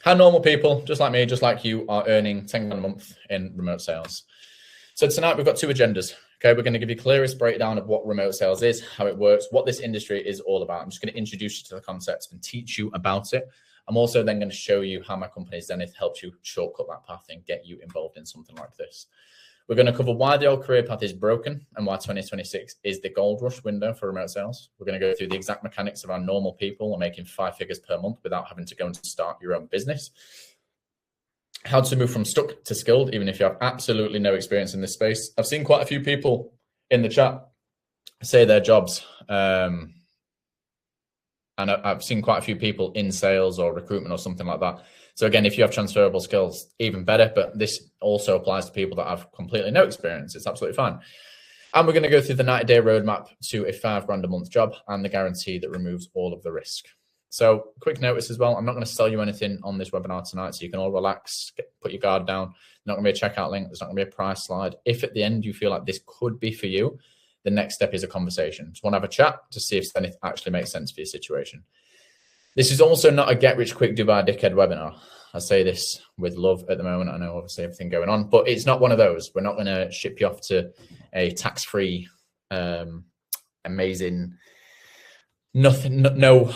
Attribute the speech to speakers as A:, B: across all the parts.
A: how normal people, just like me, just like you, are earning 10 grand a month in remote sales. So tonight we've got two agendas. Okay, we're going to give you the clearest breakdown of what remote sales is, how it works, what this industry is all about. I'm just going to introduce you to the concepts and teach you about it. I'm also then going to show you how my company Zenith helps you shortcut that path and get you involved in something like this. We're going to cover why the old career path is broken and why 2026 is the gold rush window for remote sales. We're going to go through the exact mechanics of how normal people are making 5 figures per month without having to go and start your own business. How to move from stuck to skilled, even if you have absolutely no experience in this space. I've seen quite a few people in the chat say their jobs. And I've seen quite a few people in sales or recruitment or something like that. So again, if you have transferable skills, even better. But this also applies to people that have completely no experience. It's absolutely fine. And we're going to go through the 90-day roadmap to a 5 grand a month job and the guarantee that removes all of the risk. So quick notice as well, I'm not going to sell you anything on this webinar tonight, so you can all relax, put your guard down. There's not going to be a checkout link. There's not going to be a price slide. If at the end you feel like this could be for you, the next step is a conversation. Just want to have a chat to see if anything actually makes sense for your situation. This is also not a get-rich-quick Dubai dickhead webinar. I say this with love at the moment. I know obviously everything going on, but it's not one of those. We're not going to ship you off to a tax-free, amazing... Nothing, no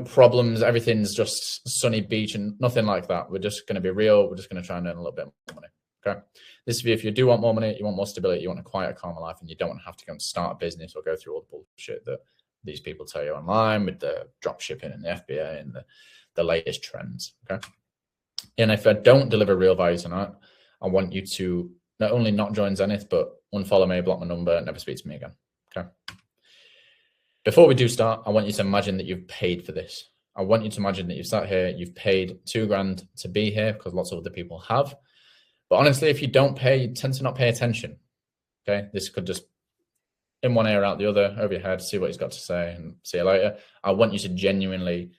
A: problems. Everything's just sunny beach and nothing like that. We're just going to be real. We're just going to try and earn a little bit more money. Okay. This is if you do want more money, you want more stability, you want a quiet, calmer life, and you don't want to have to go and start a business or go through all the bullshit that these people tell you online with the drop shipping and the FBA and the latest trends. Okay. And if I don't deliver real value tonight, I want you to not only not join Zenith, but unfollow me, block my number, never speak to me again. Okay. Before we do start, I want you to imagine that you've paid for this. I want you to imagine that you've sat here, you've paid 2 grand to be here because lots of other people have. But honestly, if you don't pay, you tend to not pay attention. Okay, this could just in one ear, out the other, over your head, see what he's got to say and see you later. I want you to genuinely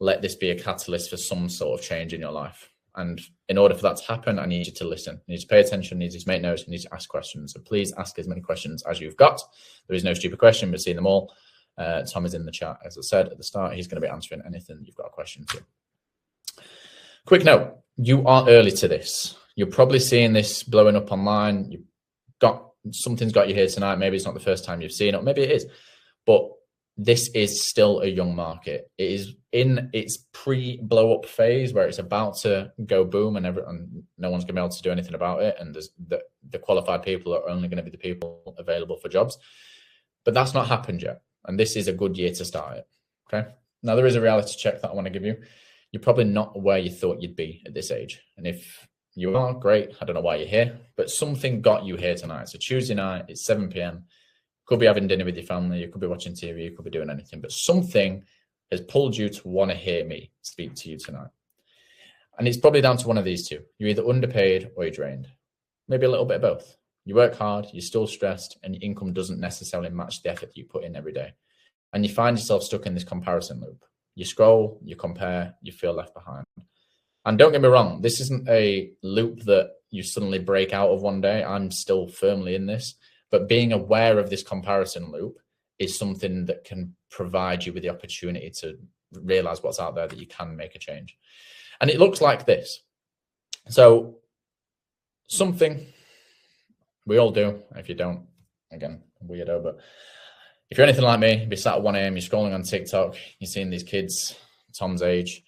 A: let this be a catalyst for some sort of change in your life. And in order for that to happen, I need you to listen. You need to pay attention, you need to make notes, you need to ask questions. So please ask as many questions as you've got. There is no stupid question, we've seen them all. Tom is in the chat, as I said at the start. He's going to be answering anything you've got a question to. Quick note, you are early to this. You're probably seeing this blowing up online. Something's got you here tonight. Maybe it's not the first time you've seen it. Maybe it is. But this is still a young market. It is in its pre-blow-up phase where it's about to go boom and no one's going to be able to do anything about it. And the qualified people are only going to be the people available for jobs. But that's not happened yet. And this is a good year to start it, okay? Now, there is a reality check that I want to give you. You're probably not where you thought you'd be at this age. And if you are, great. I don't know why you're here, but something got you here tonight. So Tuesday night, it's 7 p.m. Could be having dinner with your family. You could be watching TV. You could be doing anything. But something has pulled you to want to hear me speak to you tonight. And it's probably down to one of these two. You're either underpaid or you're drained. Maybe a little bit of both. You work hard, you're still stressed, and your income doesn't necessarily match the effort that you put in every day. And you find yourself stuck in this comparison loop. You scroll, you compare, you feel left behind. And don't get me wrong, this isn't a loop that you suddenly break out of one day. I'm still firmly in this. But being aware of this comparison loop is something that can provide you with the opportunity to realize what's out there, that you can make a change. And it looks like this. So something... we all do. If you don't, again, weirdo. But if you're anything like me, you'd be sat at 1 a.m., you're scrolling on TikTok, you're seeing these kids, Tom's age,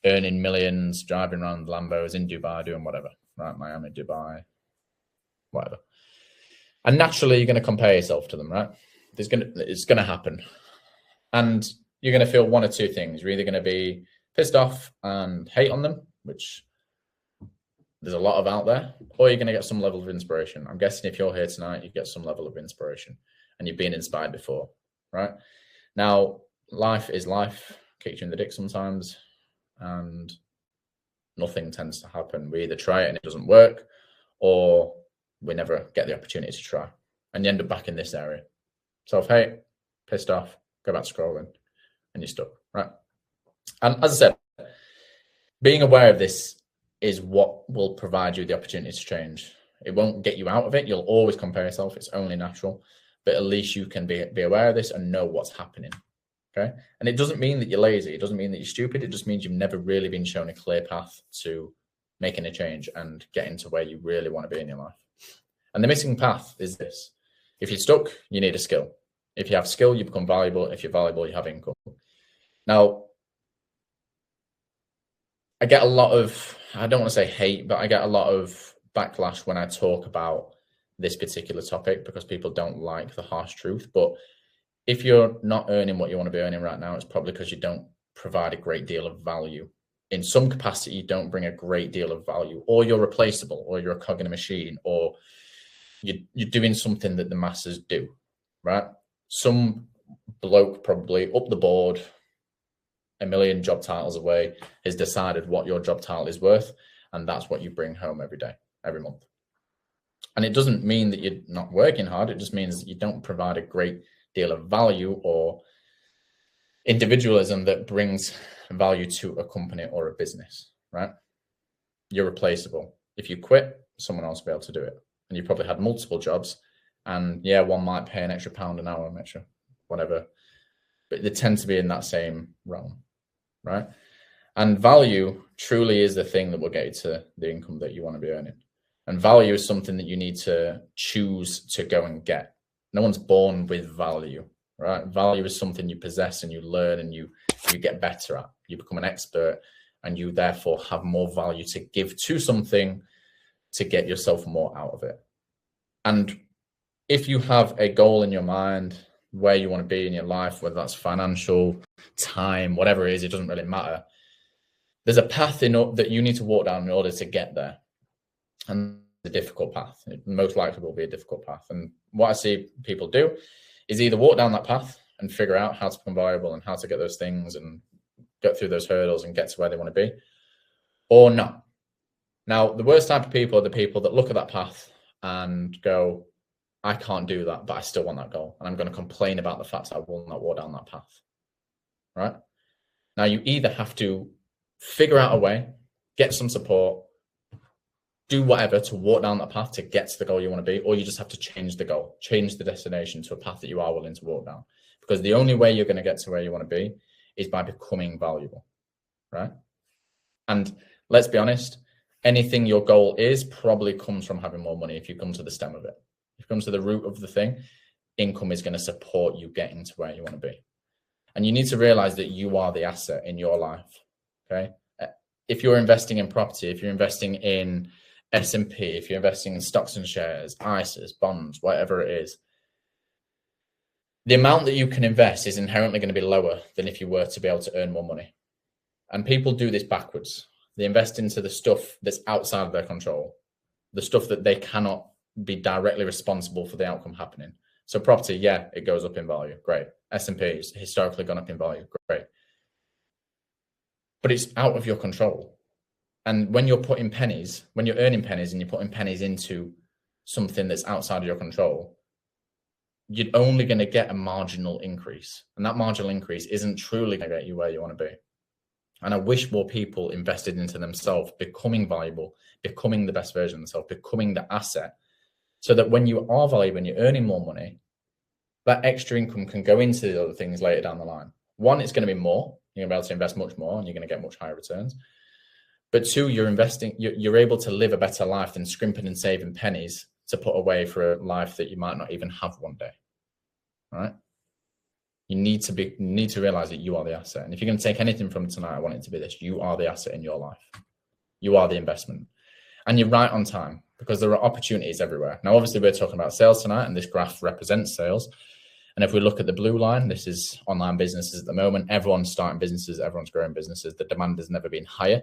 A: earning millions, driving around Lambos in Dubai, doing whatever, right? Miami, Dubai, whatever. And naturally, you're going to compare yourself to them, right? It's going to happen. And you're going to feel one or two things. You're either going to be pissed off and hate on them, which... there's a lot of out there, or you're going to get some level of inspiration. I'm guessing if you're here tonight, you get some level of inspiration and you've been inspired before, right? Now, life is life, kicks you in the dick sometimes, and nothing tends to happen. We either try it and it doesn't work, or we never get the opportunity to try. And you end up back in this area. Self-hate, pissed off, go back to scrolling, and you're stuck, right? And as I said, being aware of this is what will provide you the opportunity to change. It won't get you out of it. You'll always compare yourself. It's only natural. But at least you can be aware of this and know what's happening. Okay. And it doesn't mean that you're lazy. It doesn't mean that you're stupid. It just means you've never really been shown a clear path to making a change and getting to where you really want to be in your life. And the missing path is this. If you're stuck, you need a skill. If you have skill, you become valuable. If you're valuable, you have income. Now, I get a lot of, I don't want to say hate, but I get a lot of backlash when I talk about this particular topic because people don't like the harsh truth. But if you're not earning what you want to be earning right now, it's probably because you don't provide a great deal of value. In some capacity, you don't bring a great deal of value, or you're replaceable, or you're a cog in a machine, or you're doing something that the masses do, right? Some bloke probably up the board, a million job titles away, has decided what your job title is worth, and that's what you bring home every day, every month. And it doesn't mean that you're not working hard. It just means that you don't provide a great deal of value or individualism that brings value to a company or a business, right? You're replaceable. If you quit, someone else will be able to do it. And you probably had multiple jobs, and yeah, one might pay an extra £1 an hour, extra whatever, but they tend to be in that same realm, right? And value truly is the thing that will get you to the income that you want to be earning. And value is something that you need to choose to go and get. No one's born with value, right? Value is something you possess and you learn and you get better at. You become an expert, and you therefore have more value to give to something to get yourself more out of it. And if you have a goal in your mind, where you want to be in your life, whether that's financial, time, whatever it is, it doesn't really matter. There's a path that you need to walk down in order to get there. And the difficult path, it most likely will be a difficult path. And what I see people do is either walk down that path and figure out how to become valuable and how to get those things and get through those hurdles and get to where they want to be, or not. Now, the worst type of people are the people that look at that path and go, I can't do that, but I still want that goal. And I'm going to complain about the fact that I will not walk down that path, right? Now, you either have to figure out a way, get some support, do whatever to walk down that path to get to the goal you want to be, or you just have to change the goal, change the destination to a path that you are willing to walk down. Because the only way you're going to get to where you want to be is by becoming valuable, right? And let's be honest, anything your goal is probably comes from having more money if you come to the stem of it. If you come to the root of the thing, income is going to support you getting to where you want to be. And you need to realize that you are the asset in your life, okay? If you're investing in property, if you're investing in S&P, if you're investing in stocks and shares, ISAs, bonds, whatever it is, the amount that you can invest is inherently going to be lower than if you were to be able to earn more money. And people do this backwards. They invest into the stuff that's outside of their control, the stuff that they cannot be directly responsible for the outcome happening. So property, yeah, it goes up in value. Great. S&P has historically gone up in value. Great. But it's out of your control. And when you're putting pennies, when you're earning pennies and you're putting pennies into something that's outside of your control, you're only going to get a marginal increase. And that marginal increase isn't truly going to get you where you want to be. And I wish more people invested into themselves, becoming valuable, becoming the best version of themselves, becoming the asset, so that when you are valuable and you're earning more money, that extra income can go into the other things later down the line. One, it's going to be more. You're going to be able to invest much more and you're going to get much higher returns. But two, you're able to live a better life than scrimping and saving pennies to put away for a life that you might not even have one day. All right? You need to realize that you are the asset. And if you're going to take anything from tonight, I want it to be this: you are the asset in your life. You are the investment. And you're right on time, because there are opportunities everywhere. Now, obviously, we're talking about sales tonight, and this graph represents sales. And if we look at the blue line, this is online businesses at the moment. Everyone's starting businesses. Everyone's growing businesses. The demand has never been higher.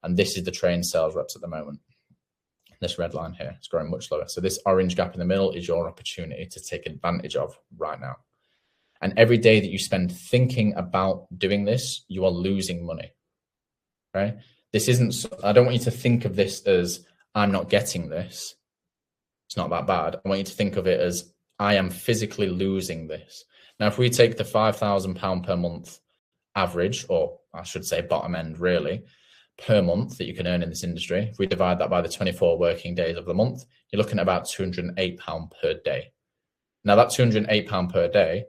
A: And this is the trained sales reps at the moment. This red line here is growing much slower. So this orange gap in the middle is your opportunity to take advantage of right now. And every day that you spend thinking about doing this, you are losing money, right? This isn't, I don't want you to think of this as, I'm not getting this. It's not that bad. I want you to think of it as, I am physically losing this. Now, if we take the £5,000 per month average, or I should say bottom end really, per month that you can earn in this industry, if we divide that by the 24 working days of the month, you're looking at about £208 per day. Now, that £208 per day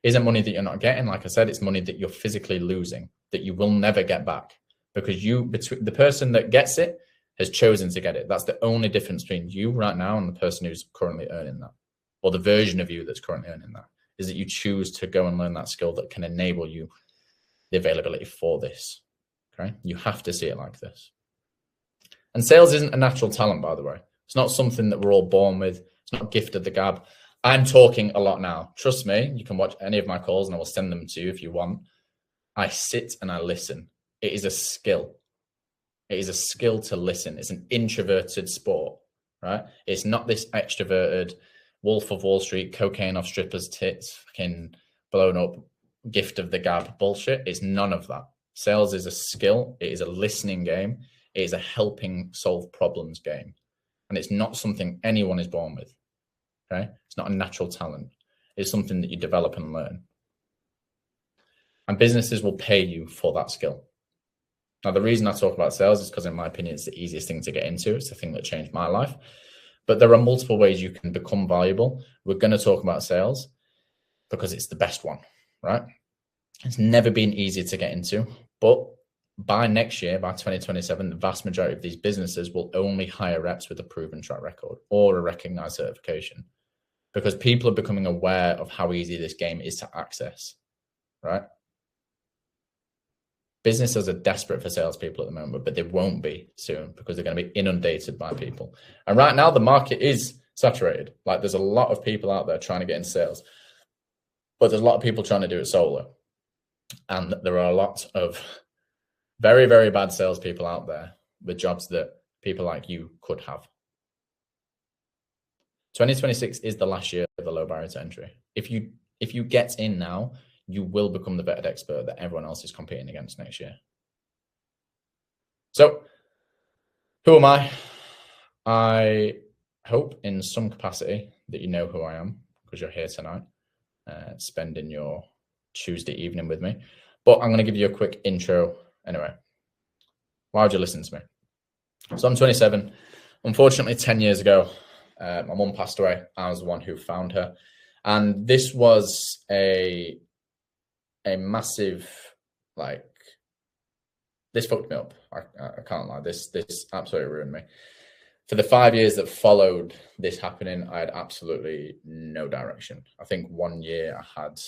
A: isn't money that you're not getting. Like I said, it's money that you're physically losing, that you will never get back, because the person that gets it has chosen to get it. That's the only difference between you right now and the person who's currently earning that, or the version of you that's currently earning that, is that you choose to go and learn that skill that can enable you the availability for this. Okay, you have to see it like this. And sales isn't a natural talent, by the way. It's not something that we're all born with. It's not a gift of the gab. I'm talking a lot now. Trust me, you can watch any of my calls and I will send them to you if you want. I sit and I listen. It is a skill. It is a skill to listen. It's an introverted sport, right? It's not this extroverted Wolf of Wall Street, cocaine off strippers' tits, fucking blown up gift of the gab bullshit. It's none of that. Sales is a skill. It is a listening game. It is a helping solve problems game. And it's not something anyone is born with. Okay, it's not a natural talent. It's something that you develop and learn. And businesses will pay you for that skill. Now, the reason I talk about sales is because, in my opinion, it's the easiest thing to get into. It's the thing that changed my life. But there are multiple ways you can become valuable. We're going to talk about sales because it's the best one, right? It's never been easier to get into. But by next year, by 2027, the vast majority of these businesses will only hire reps with a proven track record or a recognized certification, because people are becoming aware of how easy this game is to access, right? Businesses are desperate for salespeople at the moment, but they won't be soon because they're going to be inundated by people. And right now, the market is saturated. Like, there's a lot of people out there trying to get into sales, but there's a lot of people trying to do it solo. And there are a lot of very, very bad salespeople out there with jobs that people like you could have. 2026 is the last year of the low barrier to entry. If you get in now, you will become the vetted expert that everyone else is competing against next year. So, who am I? I hope in some capacity that you know who I am, because you're here tonight, spending your Tuesday evening with me. But I'm going to give you a quick intro anyway. Why would you listen to me? So I'm 27. Unfortunately, 10 years ago, my mum passed away. I was the one who found her. And this was a massive, like, this fucked me up. I can't lie. This absolutely ruined me. For the 5 years that followed this happening, I had absolutely no direction. I think 1 year I had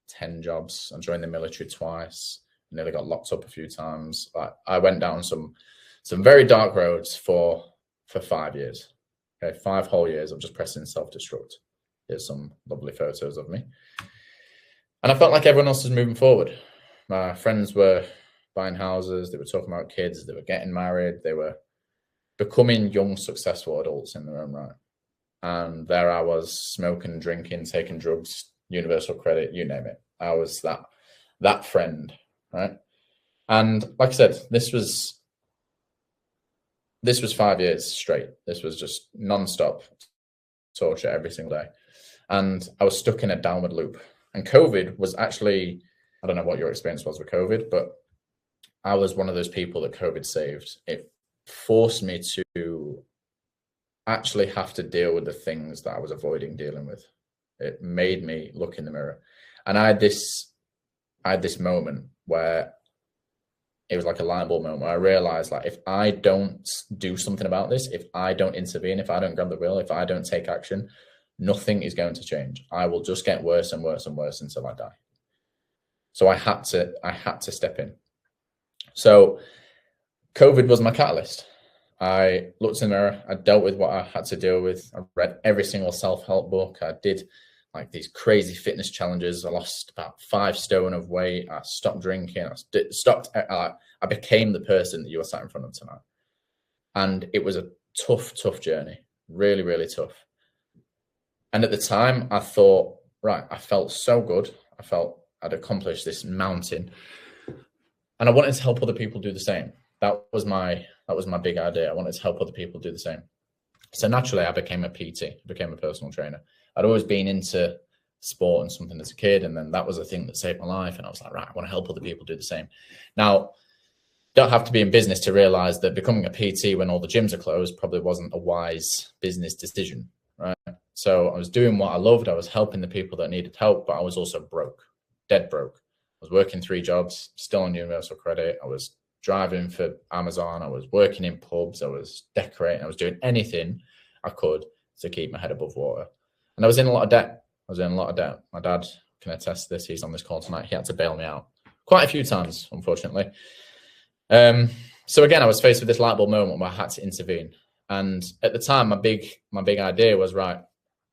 A: 10 jobs. I joined the military twice. Nearly got locked up a few times. I went down some very dark roads for 5 years. Okay, 5 whole years of just pressing self-destruct. Here's some lovely photos of me. And I felt like everyone else was moving forward. My friends were buying houses. They were talking about kids. They were getting married. They were becoming young, successful adults in their own right. And there I was, smoking, drinking, taking drugs, universal credit, you name it. I was that friend, right? And like I said, this was 5 years straight. This was just non-stop torture every single day. And I was stuck in a downward loop. And COVID was actually, I don't know what your experience was with COVID, but I was one of those people that COVID saved. It forced me to actually have to deal with the things that I was avoiding dealing with. It made me look in the mirror. And I had this moment where it was like a light bulb moment where I realized, like, if I don't do something about this, if I don't intervene, if I don't grab the wheel, if I don't take action, nothing is going to change. I will just get worse and worse and worse until I die. So I had to step in. So COVID was my catalyst. I looked in the mirror. I dealt with what I had to deal with. I read every single self-help book. I did like these crazy fitness challenges. I lost about 5 stone of weight. I stopped drinking. I became the person that you are sat in front of tonight. And it was a tough journey. Really, really tough. And at the time I thought, right, I felt so good. I felt I'd accomplished this mountain. And I wanted to help other people do the same. That was my big idea. I wanted to help other people do the same. So naturally, I became a PT, I became a personal trainer. I'd always been into sport and something as a kid, and then that was a thing that saved my life. And I was like, right, I want to help other people do the same. Now, don't have to be in business to realize that becoming a PT when all the gyms are closed probably wasn't a wise business decision, right? So I was doing what I loved. I was helping the people that needed help, but I was also broke, dead broke. I was working 3 jobs, still on universal credit. I was driving for Amazon. I was working in pubs. I was decorating. I was doing anything I could to keep my head above water. And I was in a lot of debt. My dad can attest to this. He's on this call tonight. He had to bail me out quite a few times, unfortunately. So again, I was faced with this light bulb moment where I had to intervene. And at the time, my big idea was, right,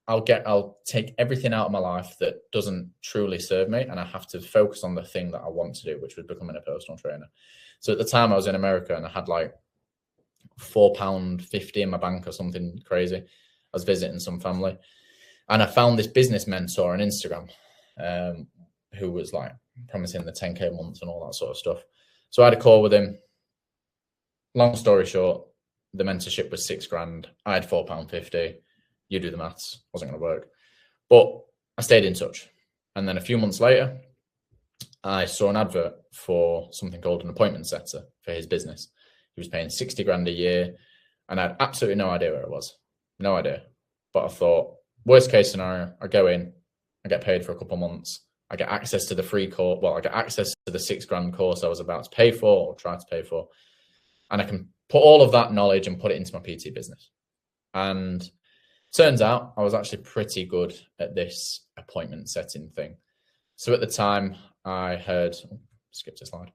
A: I'll take everything out of my life that doesn't truly serve me, and I have to focus on the thing that I want to do, which was becoming a personal trainer. So at the time I was in America and I had like £4.50 in my bank or something crazy. I was visiting some family and I found this business mentor on Instagram who was like promising the 10K a month and all that sort of stuff. So I had a call with him. Long story short, the mentorship was £6,000. I had £4.50. You do the maths, wasn't going to work. But I stayed in touch. And then a few months later, I saw an advert for something called an appointment setter for his business. He was paying £60,000 a year, and I had absolutely no idea where it was. No idea. But I thought, worst case scenario, I go in, I get paid for a couple of months, I get access to the free course. Well, I get access to the £6,000 course I was about to pay for or try to pay for. And I can put all of that knowledge and put it into my PT business. And turns out I was actually pretty good at this appointment setting thing. So at the time I had, skipped a slide.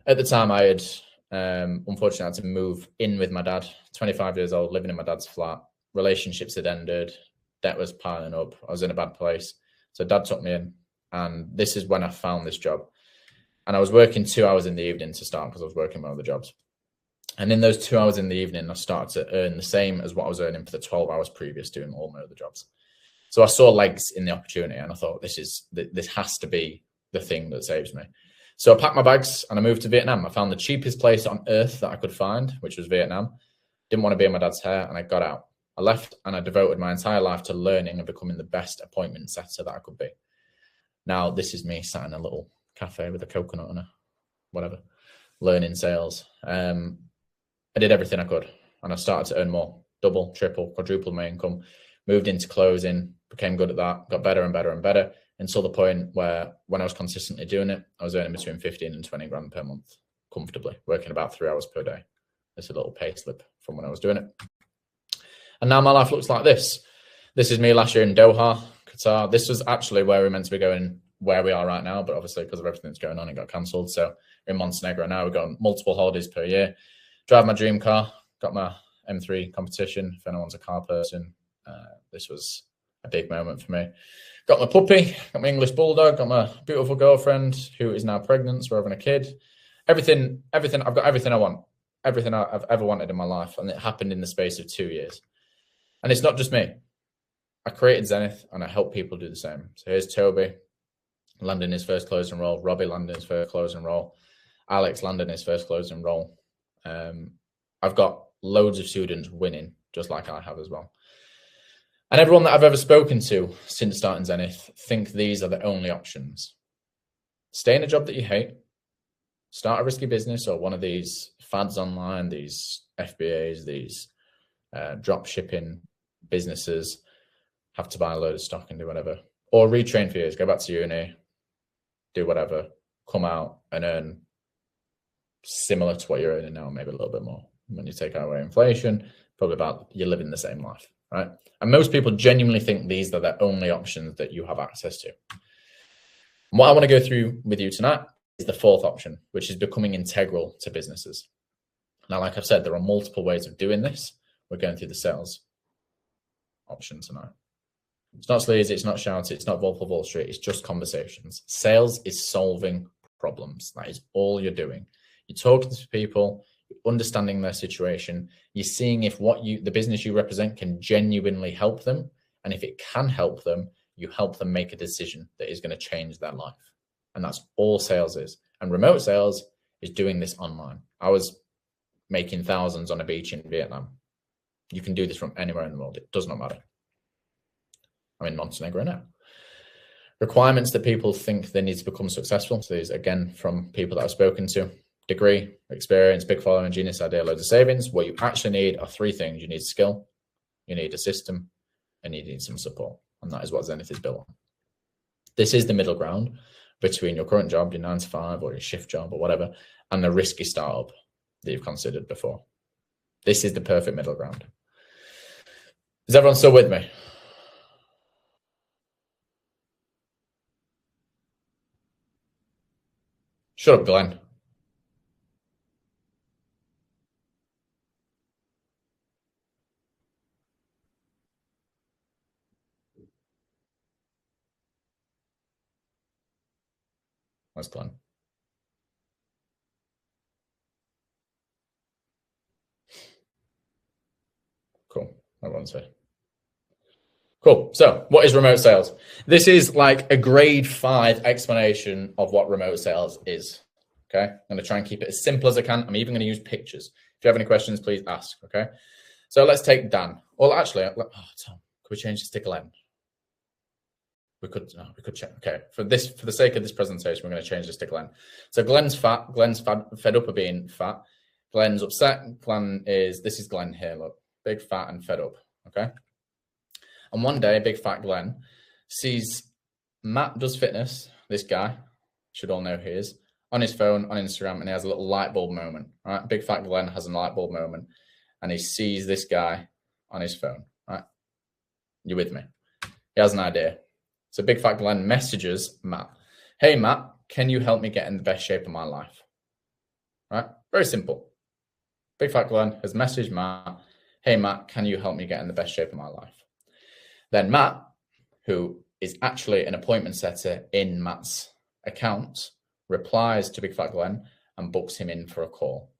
A: At the time I had, unfortunately, had to move in with my dad, 25 years old, living in my dad's flat. Relationships had ended. Debt was piling up. I was in a bad place. So dad took me in, and this is when I found this job. And I was working 2 hours in the evening to start because I was working my other jobs. And in those 2 hours in the evening, I started to earn the same as what I was earning for the 12 hours previous doing all my other jobs. So I saw legs in the opportunity and I thought, this has to be the thing that saves me. So I packed my bags and I moved to Vietnam. I found the cheapest place on earth that I could find, which was Vietnam. Didn't want to be in my dad's hair, and I got out. I left and I devoted my entire life to learning and becoming the best appointment setter that I could be. Now, this is me sat in a little cafe with a coconut and a whatever, learning sales. I did everything I could and I started to earn more, double, triple, quadruple my income, moved into closing, became good at that, got better and better and better until the point where when I was consistently doing it, I was earning between 15 and 20 grand per month comfortably, working about 3 hours per day. It's a little pay slip from when I was doing it. And now my life looks like this. This is me last year in Doha, Qatar. This was actually where we're meant to be going, where we are right now, but obviously because of everything that's going on, it got cancelled. So we're in Montenegro now. We've got multiple holidays per year. Drive my dream car, got my M3 competition. If anyone's a car person, this was a big moment for me. Got my puppy, got my English bulldog, got my beautiful girlfriend who is now pregnant, so we're having a kid. Everything, I've got everything I want, everything I've ever wanted in my life, and it happened in the space of 2 years. And it's not just me. I created Zenith and I help people do the same. So here's Toby landing his first closing role, Robbie landing his first closing role, Alex landing his first closing role. I've got loads of students winning just like I have as well. And everyone that I've ever spoken to since starting Zenith think these are the only options. Stay in a job that you hate, start a risky business or one of these fads online, these FBAs, these drop shipping businesses, have to buy a load of stock and do whatever, or retrain for years, go back to uni, do whatever, come out and earn similar to what you're earning now, maybe a little bit more. When you take away inflation, probably about you're living the same life, right? And most people genuinely think these are the only options that you have access to. And what I want to go through with you tonight is the fourth option, which is becoming integral to businesses. Now, like I've said, there are multiple ways of doing this. We're going through the sales option tonight. It's not sleazy, it's not shouty, it's not Wolf of Wall Street, it's just conversations. Sales is solving problems. That is all you're doing. You're talking to people, you're understanding their situation, you're seeing if the business you represent can genuinely help them. And if it can help them, you help them make a decision that is going to change their life. And that's all sales is. And remote sales is doing this online. I was making thousands on a beach in Vietnam. You can do this from anywhere in the world. It does not matter. I'm in Montenegro now. Requirements that people think they need to become successful. So these, again, from people that I've spoken to. Degree, experience, big following, genius idea, loads of savings. What you actually need are three things. You need skill, you need a system, and you need some support. And that is what Zenith is built on. This is the middle ground between your current job, your 9 to 5 or your shift job or whatever, and the risky startup that you've considered before. This is the perfect middle ground. Is everyone still with me? Shut up, Glenn. Where's Glenn? Cool. Everyone's here. Cool. So what is remote sales? This is like a grade 5 explanation of what remote sales is. Okay. I'm going to try and keep it as simple as I can. I'm even going to use pictures. If you have any questions, please ask. Okay. So let's take Dan. Well, actually, Tom, could we change this to Glenn? We could check. Okay. For the sake of this presentation, we're going to change this to Glenn. So Glenn's fat. Glenn's fed up of being fat. Glenn's upset. This is Glenn here. Look, big, fat, and fed up. Okay. And one day, big fat Glenn sees Matt does fitness. This guy, should all know who he is, on his phone, on Instagram, and he has a little light bulb moment. Right. Big fat Glenn has a light bulb moment, and he sees this guy on his phone. Right. You with me? He has an idea. So big fat Glenn messages Matt, "Hey Matt, can you help me get in the best shape of my life?" Right? Very simple. Big fat Glenn has messaged Matt, "Hey Matt, can you help me get in the best shape of my life?" Then Matt, who is actually an appointment setter in Matt's account, replies to big fat Glenn and books him in for a call.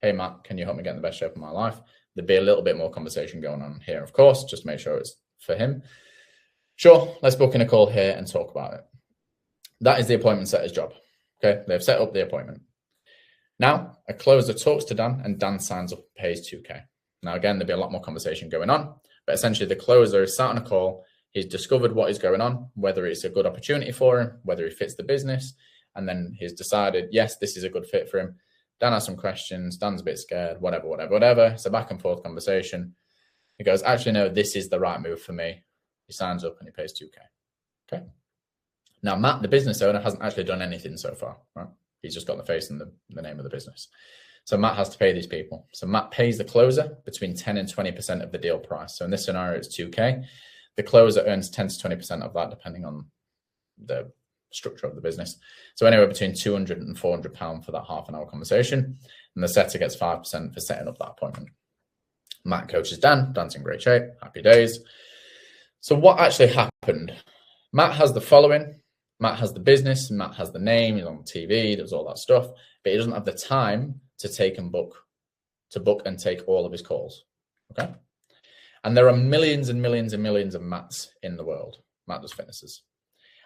A: "Hey Matt, can you help me get in the best shape of my life?" There'd be a little bit more conversation going on here, of course, just to make sure it's for him. Sure, let's book in a call here and talk about it. That is the appointment setter's job. Okay, they've set up the appointment. Now, a closer talks to Dan, and Dan signs up and pays 2K. Now, again, there'll be a lot more conversation going on, but essentially the closer is sat on a call. He's discovered what is going on, whether it's a good opportunity for him, whether he fits the business, and then he's decided, yes, this is a good fit for him. Dan has some questions. Dan's a bit scared, whatever. It's a back and forth conversation. He goes, actually, no, this is the right move for me. He signs up and he pays 2K. Okay. Now, Matt, the business owner, hasn't actually done anything so far, right? He's just got the face and the name of the business. So Matt has to pay these people. So Matt pays the closer between 10 and 20% of the deal price. So in this scenario, it's 2K. The closer earns 10 to 20% of that, depending on the structure of the business. So anywhere between £200 and £400 for that half an hour conversation. And the setter gets 5% for setting up that appointment. Matt coaches Dan. Dan's in great shape. Happy days. So what actually happened? Matt has the following. Matt has the business. Matt has the name. He's on TV. Does all that stuff. But he doesn't have the time to book and take all of his calls. Okay. And there are millions and millions and millions of Matts in the world. Matt does fitnesses.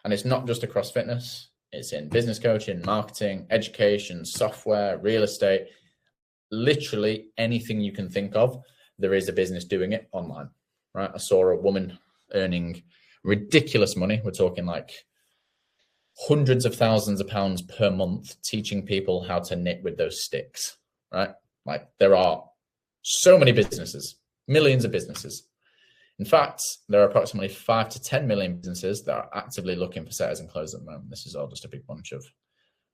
A: And it's not just across fitness. It's in business coaching, marketing, education, software, real estate. Literally anything you can think of, there is a business doing it online. Right? I saw a woman earning ridiculous money. We're talking like hundreds of thousands of pounds per month teaching people how to knit with those sticks, right? Like there are so many businesses, millions of businesses. In fact, there are approximately 5 to 10 million businesses that are actively looking for setters and closers at the moment. This is all just a big bunch of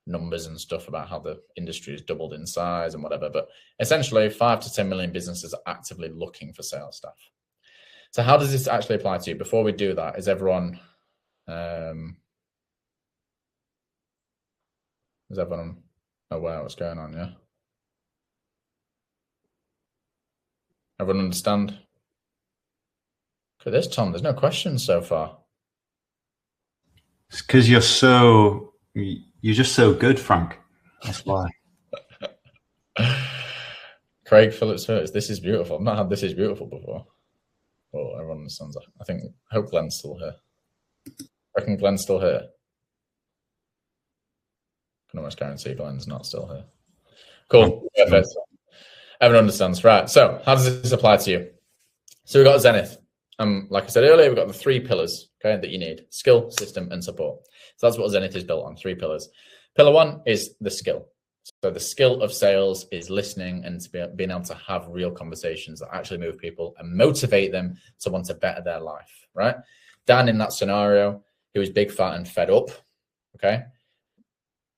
A: numbers and stuff about how the industry has doubled in size and whatever. But essentially 5 to 10 million businesses are actively looking for sales staff. So how does this actually apply to you? Before we do that, is everyone aware what's going on? Yeah. Everyone understand? Look at this, Tom. There's no questions so far.
B: It's because you're just so good, Frank. That's why.
A: Craig Phillips first. This is beautiful. I've not had this is beautiful before. Well, everyone understands that. I hope Glenn's still here. I reckon Glenn's still here. I can almost guarantee Glenn's not still here. Cool. Perfect. Everyone understands. Right. So how does this apply to you? So we've got Zenith. Like I said earlier, we've got the 3 pillars, okay, that you need: skill, system, and support. So that's what Zenith is built on, 3 pillars. Pillar 1 is the skill. So the skill of sales is listening and being able to have real conversations that actually move people and motivate them to want to better their life, right? Dan, in that scenario, he was big, fat, and fed up, okay?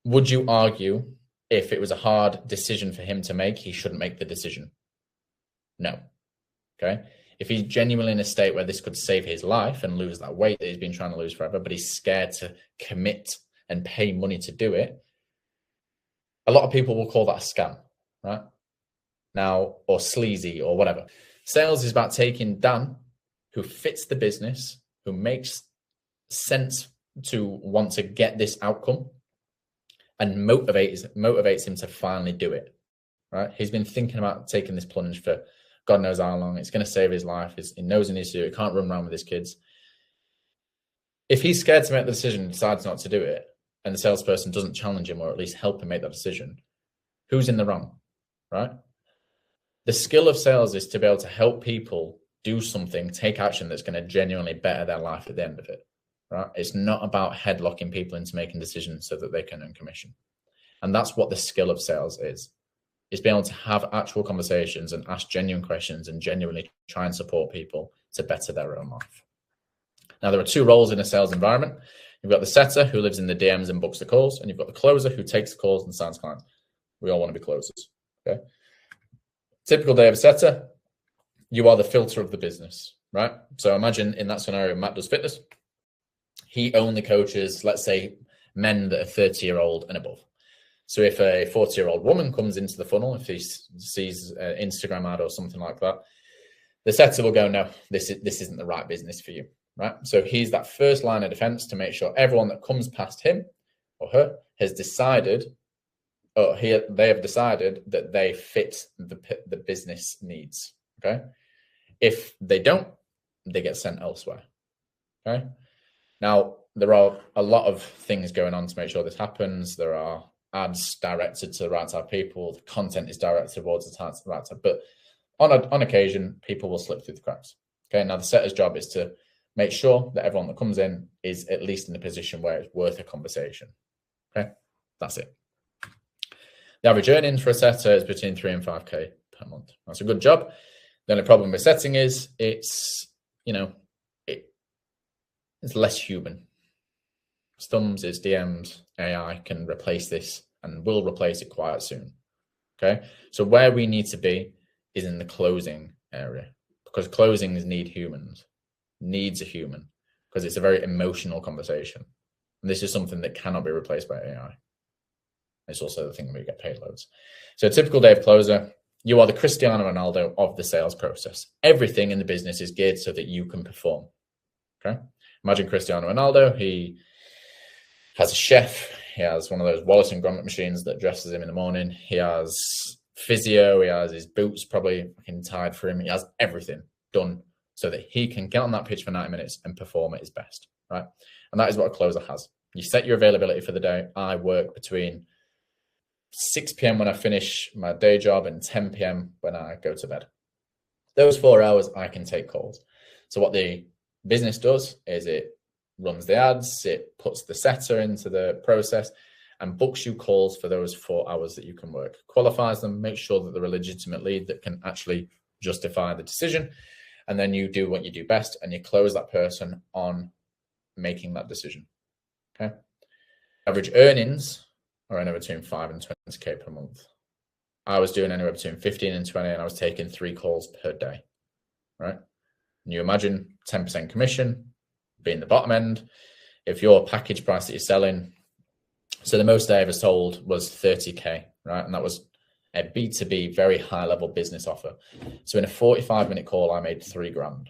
A: Would you argue if it was a hard decision for him to make, he shouldn't make the decision? No, okay? If he's genuinely in a state where this could save his life and lose that weight that he's been trying to lose forever, but he's scared to commit and pay money to do it, a lot of people will call that a scam, right? Now, or sleazy or whatever. Sales is about taking Dan, who fits the business, who makes sense to want to get this outcome, and motivates him to finally do it, right? He's been thinking about taking this plunge for God knows how long. It's going to save his life. He knows he needs to do it. He can't run around with his kids. If he's scared to make the decision and decides not to do it, and the salesperson doesn't challenge him or at least help him make that decision, who's in the wrong, right? The skill of sales is to be able to help people do something, take action that's going to genuinely better their life at the end of it, right? It's not about headlocking people into making decisions so that they can earn commission. And that's what the skill of sales is being able to have actual conversations and ask genuine questions and genuinely try and support people to better their own life. Now, there are two roles in a sales environment. You've got the setter who lives in the DMs and books the calls, and you've got the closer who takes the calls and signs clients. We all want to be closers, okay? Typical day of a setter, you are the filter of the business, right? So imagine in that scenario, Matt does fitness. He only coaches, let's say, men that are 30-year-old and above. So if a 40-year-old woman comes into the funnel, if he sees an Instagram ad or something like that, the setter will go, no, this isn't the right business for you, right? So he's that first line of defense to make sure everyone that comes past him or her has decided, or they have decided that they fit the business needs, okay? If they don't, they get sent elsewhere, okay? Now, there are a lot of things going on to make sure this happens. There are ads directed to the right type of people. The content is directed towards the right type. But on occasion, people will slip through the cracks. Okay, now the setter's job is to make sure that everyone that comes in is at least in a position where it's worth a conversation. Okay, that's it. The average earnings for a setter is between 3 and 5K per month. That's a good job. The only problem with setting is it's less human. Thumbs, it's DMs, AI can replace this and will replace it quite soon. Okay, so where we need to be is in the closing area, because closings need humans, needs a human, because it's a very emotional conversation. And this is something that cannot be replaced by AI. It's also the thing where you get paid loads. So a typical day of closer, you are the Cristiano Ronaldo of the sales process. Everything in the business is geared so that you can perform. Okay, imagine Cristiano Ronaldo. He has a chef. He has one of those Wallace and Gromit machines that dresses him in the morning. He has physio. He has his boots probably fucking tied for him. He has everything done so that he can get on that pitch for 90 minutes and perform at his best, right? And that is what a closer has. You set your availability for the day. I work between 6 p.m. when I finish my day job and 10 p.m. when I go to bed. Those 4 hours, I can take calls. So what the business does is it runs the ads, it puts the setter into the process and books you calls for those 4 hours that you can work, qualifies them, makes sure that they're a legitimate lead that can actually justify the decision. And then you do what you do best and you close that person on making that decision. Okay. Average earnings are anywhere between 5 and 20K per month. I was doing anywhere between 15 and 20 and I was taking 3 calls per day, right? And you imagine 10% commission being the bottom end. If your package price that you're selling, so the most I ever sold was 30K, right? And that was a B2B, very high level business offer. So in a 45-minute call, I made $3,000.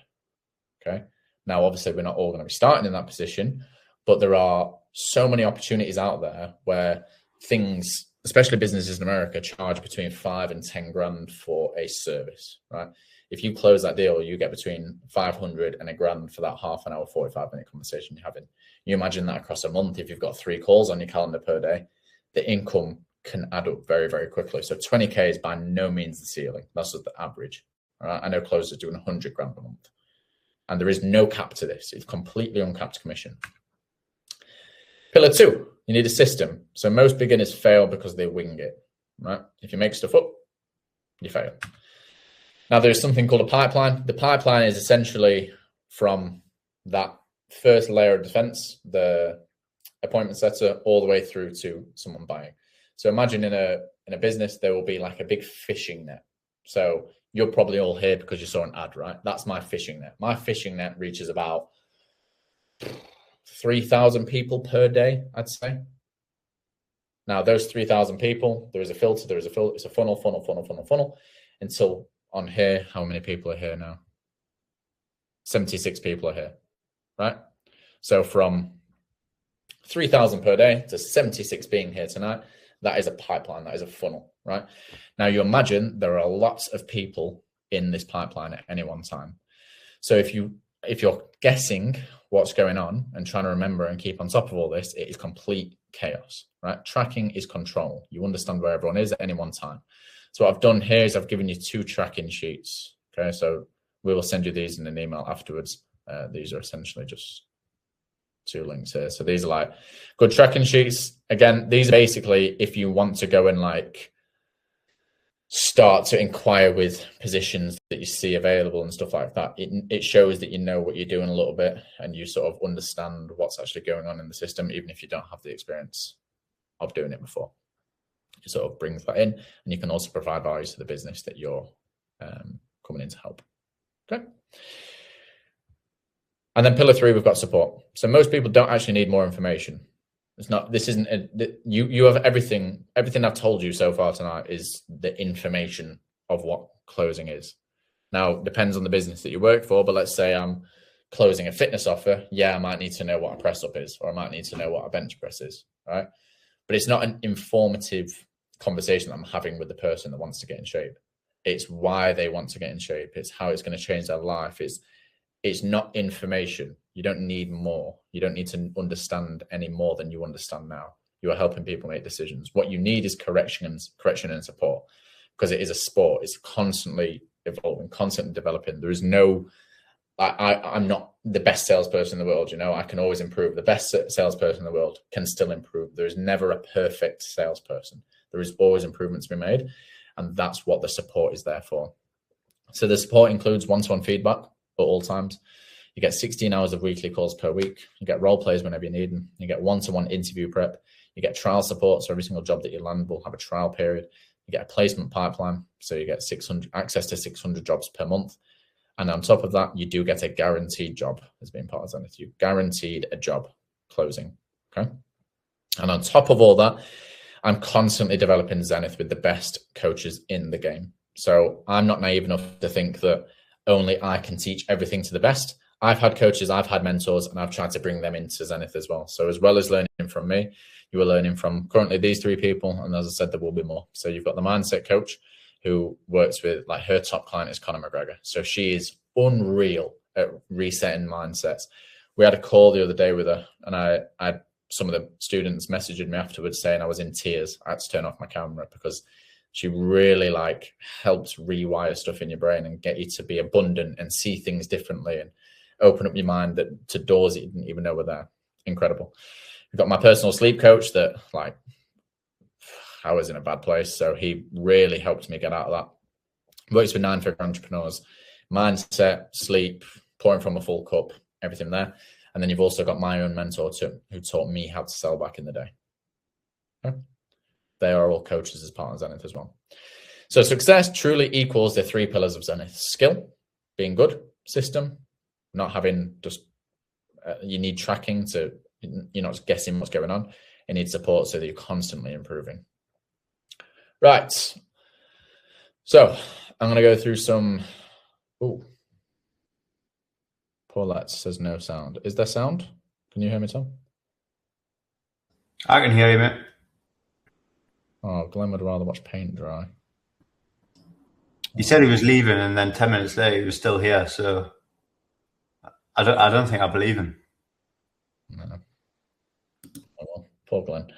A: Okay. Now, obviously we're not all going to be starting in that position, but there are so many opportunities out there where things, especially businesses in America, charge between 5 and 10 grand for a service, right? If you close that deal, you get between 500 and $1,000 for that half an hour, 45-minute conversation you're having. You imagine that across a month, if you've got 3 calls on your calendar per day, the income can add up very, very quickly. So 20K is by no means the ceiling. That's just the average. All right? I know closers doing 100 grand a month. And there is no cap to this. It's completely uncapped commission. Pillar 2, you need a system. So most beginners fail because they wing it. right? If you make stuff up, you fail. Now, there's something called a pipeline. The pipeline is essentially from that first layer of defense, the appointment setter, all the way through to someone buying. So imagine in a business, there will be like a big fishing net. So you're probably all here because you saw an ad, right? That's my fishing net. My fishing net reaches about 3,000 people per day, I'd say. Now, those 3,000 people, there is a filter, it's a funnel, until on here, how many people are here now? 76 people are here, right? So from 3,000 per day to 76 being here tonight, that is a pipeline, that is a funnel, right? Now you imagine there are lots of people in this pipeline at any one time. So if you're guessing what's going on and trying to remember and keep on top of all this, it is complete chaos, right? Tracking is control. You understand where everyone is at any one time. So what I've done here is I've given you 2 tracking sheets. Okay, so we will send you these in an email afterwards. These are essentially just 2 links here. So these are like good tracking sheets. Again, these are basically if you want to go and like start to inquire with positions that you see available and stuff like that. It shows that you know what you're doing a little bit and you sort of understand what's actually going on in the system, even if you don't have the experience of doing it before. It sort of brings that in, and you can also provide value to the business that you're coming in to help. Okay. And then pillar 3, we've got support. So most people don't actually need more information. You have everything I've told you so far tonight is the information of what closing is. Now, it depends on the business that you work for, but let's say I'm closing a fitness offer. Yeah, I might need to know what a press up is, or I might need to know what a bench press is, right? But it's not an informative conversation that I'm having with the person that wants to get in shape. It's why they want to get in shape. It's how it's going to change their life. It's not information. You don't need more. You don't need to understand any more than you understand now. You are helping people make decisions. What you need is correction and support, because it is a sport. It's constantly evolving, constantly developing. There is no, I'm not the best salesperson in the world. I can always improve. The best salesperson in the world can still improve. There is never a perfect salesperson. There is always improvements to be made. And that's what the support is there for. So the support includes one-to-one feedback at all times. You get 16 hours of weekly calls per week. You get role plays whenever you need them. You get one-to-one interview prep. You get trial support. So every single job that you land will have a trial period. You get a placement pipeline. So you get access to 600 jobs per month. And on top of that, you do get a guaranteed job as being part of Zenith. You guaranteed a job closing. Okay. And on top of all that, I'm constantly developing Zenith with the best coaches in the game. So I'm not naive enough to think that only I can teach everything to the best. I've had coaches, I've had mentors, and I've tried to bring them into Zenith as well. So as well as learning from me, you are learning from currently these 3 people. And as I said, there will be more. So you've got the mindset coach who works with, like, her top client is Conor McGregor. So she is unreal at resetting mindsets. We had a call the other day with her, and I had some of the students messaging me afterwards saying I was in tears. I had to turn off my camera because she really helps rewire stuff in your brain and get you to be abundant and see things differently and open up your mind to doors that you didn't even know were there. Incredible. We've got my personal sleep coach that I was in a bad place. So he really helped me get out of that. Works with 9-figure entrepreneurs, mindset, sleep, pouring from a full cup, everything there. And then you've also got my own mentor too, who taught me how to sell back in the day. Okay. They are all coaches as part of Zenith as well. So success truly equals the 3 pillars of Zenith: skill, being good; system, not having just, you need tracking to, you're not just guessing what's going on. You need support so that you're constantly improving. Right. So I'm going to go through some, Paulette says no sound. Is there sound? Can you hear me, Tom?
B: I can hear you, mate.
A: Oh, Glenn would rather watch paint dry.
B: He said he was leaving, and then 10 minutes later he was still here. So I don't think I believe him.
A: No. Oh, well, poor Glenn.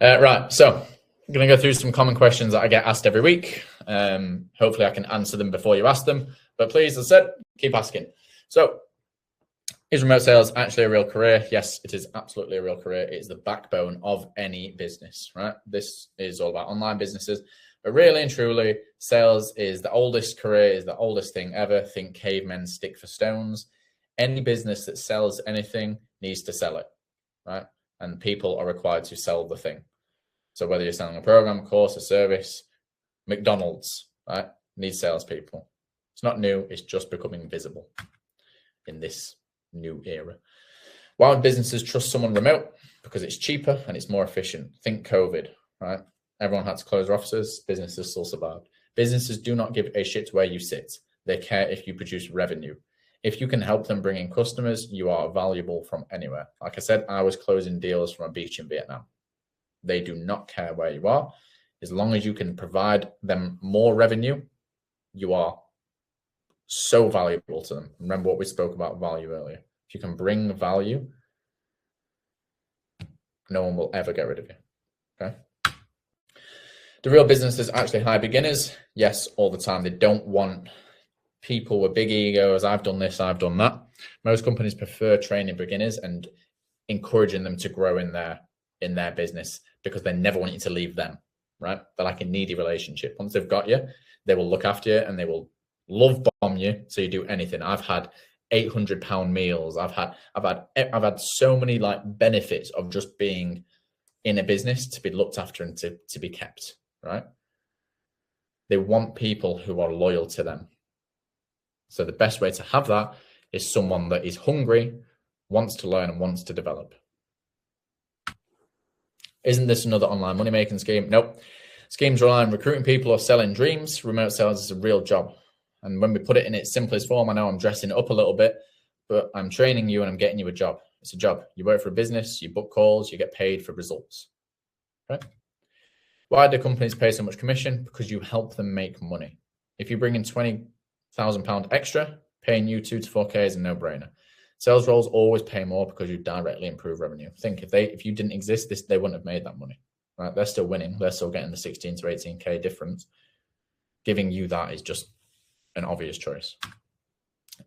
A: Right, so I'm going to go through some common questions that I get asked every week. Hopefully I can answer them before you ask them. But please, as I said, keep asking. So Is remote sales actually a real career? Yes, it is absolutely a real career. It's the backbone of any business, right? This is all about online businesses. But really and truly, sales is the oldest career, is the oldest thing ever. Think cavemen stick for stones. Any business that sells anything needs to sell it, right? And people are required to sell the thing. So whether you're selling a program, a course, a service, McDonald's, right, needs salespeople. It's not new. It's just becoming visible in this new era. Why would businesses trust someone remote? Because it's cheaper and it's more efficient. Think COVID, right? Everyone had to close their offices. Businesses still survived. Businesses do not give a shit where you sit. They care if you produce revenue. If you can help them bring in customers, you are valuable from anywhere. Like I said, I was closing deals from a beach in Vietnam. They do not care where you are. As long as you can provide them more revenue, you are so valuable to them. Remember what we spoke about value earlier. If you can bring value, no one will ever get rid of you. Okay. The real businesses actually hire beginners. Yes, all the time. They don't want people with big egos. I've done this, I've done that. Most companies prefer training beginners and encouraging them to grow in their business because they never want you to leave them, right? They're like a needy relationship. Once they've got you, they will look after you and they will love bomb you so you do anything. I've had £800 meals. I've had so many like benefits of just being in a business, to be looked after and to be kept, right? They want people who are loyal to them. So the best way to have that is someone that is hungry, wants to learn and wants to develop. Isn't this another online money making scheme? Nope. Schemes rely on recruiting people or selling dreams. Remote sales is a real job. And when we put it in its simplest form, I know I'm dressing it up a little bit, but I'm training you and I'm getting you a job. It's a job. You work for a business, you book calls, you get paid for results. Okay? Why do companies pay so much commission? Because you help them make money. If you bring in £20,000 extra, paying you 2 to 4K is a no-brainer. Sales roles always pay more because you directly improve revenue. Think if you didn't exist, they wouldn't have made that money. Right? They're still winning. They're still getting the 16 to 18K difference. Giving you that is just an obvious choice.